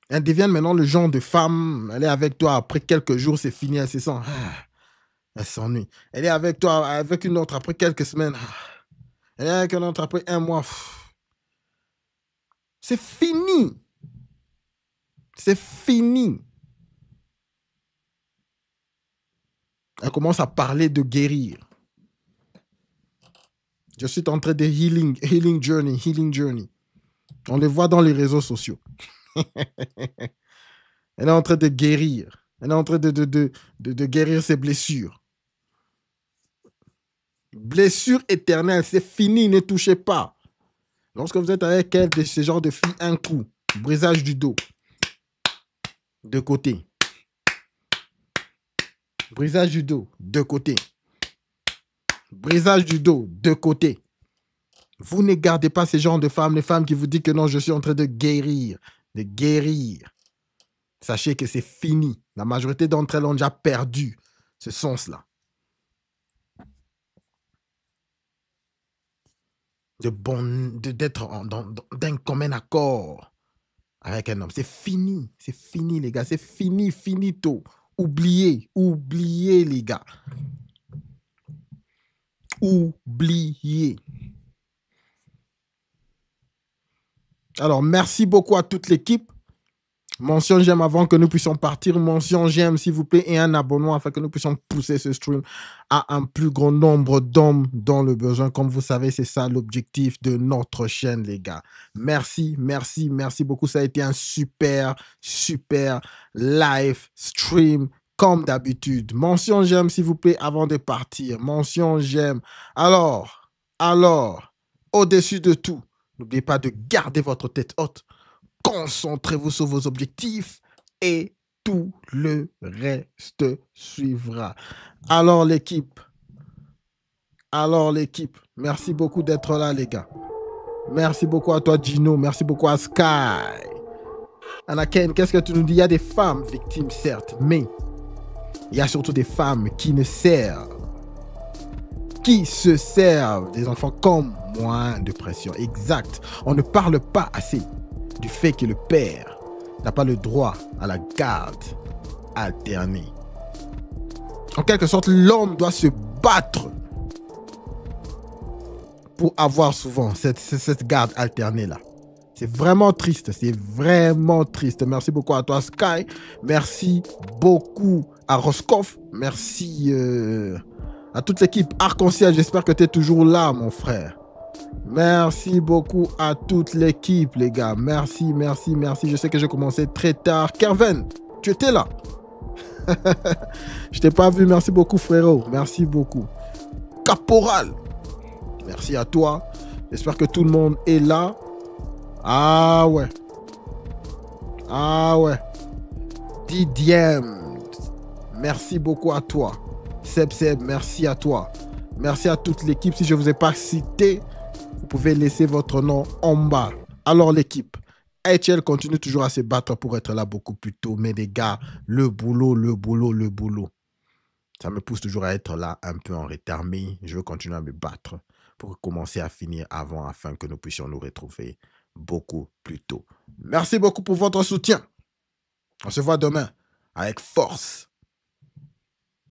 Elle devient maintenant le genre de femme, elle est avec toi, après quelques jours, c'est fini, elle se sent... elle s'ennuie. Elle est avec toi, avec une autre, après quelques semaines. Elle est avec une autre, après un mois. C'est fini. C'est fini. Elle commence à parler de guérir. Je suis en train de healing journey. On le voit dans les réseaux sociaux. Elle est en train de guérir. Elle est en train de guérir ses blessures. Blessure éternelle, c'est fini, ne touchez pas. Lorsque vous êtes avec elle, de ce genre de fille, un coup, brisage du dos. De côté. Brisage du dos, de côté. Brisage du dos, de côté. Vous ne gardez pas ces genres de femmes, les femmes qui vous disent que non, je suis en train de guérir. De guérir. Sachez que c'est fini. La majorité d'entre elles ont déjà perdu ce sens-là. D'être d'un commun accord avec un homme. C'est fini. C'est fini, les gars. C'est fini, finito. Oubliez les gars. Oubliez. Alors, merci beaucoup à toute l'équipe. Mention j'aime avant que nous puissions partir. Mention j'aime, s'il vous plaît, et un abonnement afin que nous puissions pousser ce stream à un plus grand nombre d'hommes dans le besoin. Comme vous savez, c'est ça l'objectif de notre chaîne, les gars. Merci, merci, merci beaucoup. Ça a été un super, super live stream, comme d'habitude. Mention j'aime, s'il vous plaît, avant de partir. Mention j'aime. Alors, au-dessus de tout, N'oubliez pas de garder votre tête haute. Concentrez-vous sur vos objectifs et tout le reste suivra. Alors l'équipe, merci beaucoup d'être là les gars. Merci beaucoup à toi Gino, merci beaucoup à Sky. Anaken, qu'est-ce que tu nous dis? Il y a des femmes victimes certes, mais il y a surtout des femmes qui se servent des enfants comme moyen de pression. Exact. On ne parle pas assez du fait que le père n'a pas le droit à la garde alternée. En quelque sorte, l'homme doit se battre pour avoir souvent cette garde alternée-là. C'est vraiment triste, c'est vraiment triste. Merci beaucoup à toi Sky, merci beaucoup à Roscoff, merci à toute l'équipe Arc-en-Ciel, j'espère que tu es toujours là mon frère. Merci beaucoup à toute l'équipe les gars, merci. Je sais que j'ai commencé très tard. Kerven, tu étais là. Je t'ai pas vu, merci beaucoup frérot, merci beaucoup. Caporal, merci à toi, j'espère que tout le monde est là. Ah ouais. Didiem, merci beaucoup à toi. Seb, merci à toi. Merci à toute l'équipe. Si je ne vous ai pas cité, vous pouvez laisser votre nom en bas. Alors l'équipe, HL continue toujours à se battre pour être là beaucoup plus tôt. Mais les gars, le boulot. Ça me pousse toujours à être là un peu en retard. Mais je veux continuer à me battre pour commencer à finir avant, afin que nous puissions nous retrouver beaucoup plus tôt. Merci beaucoup pour votre soutien. On se voit demain avec force.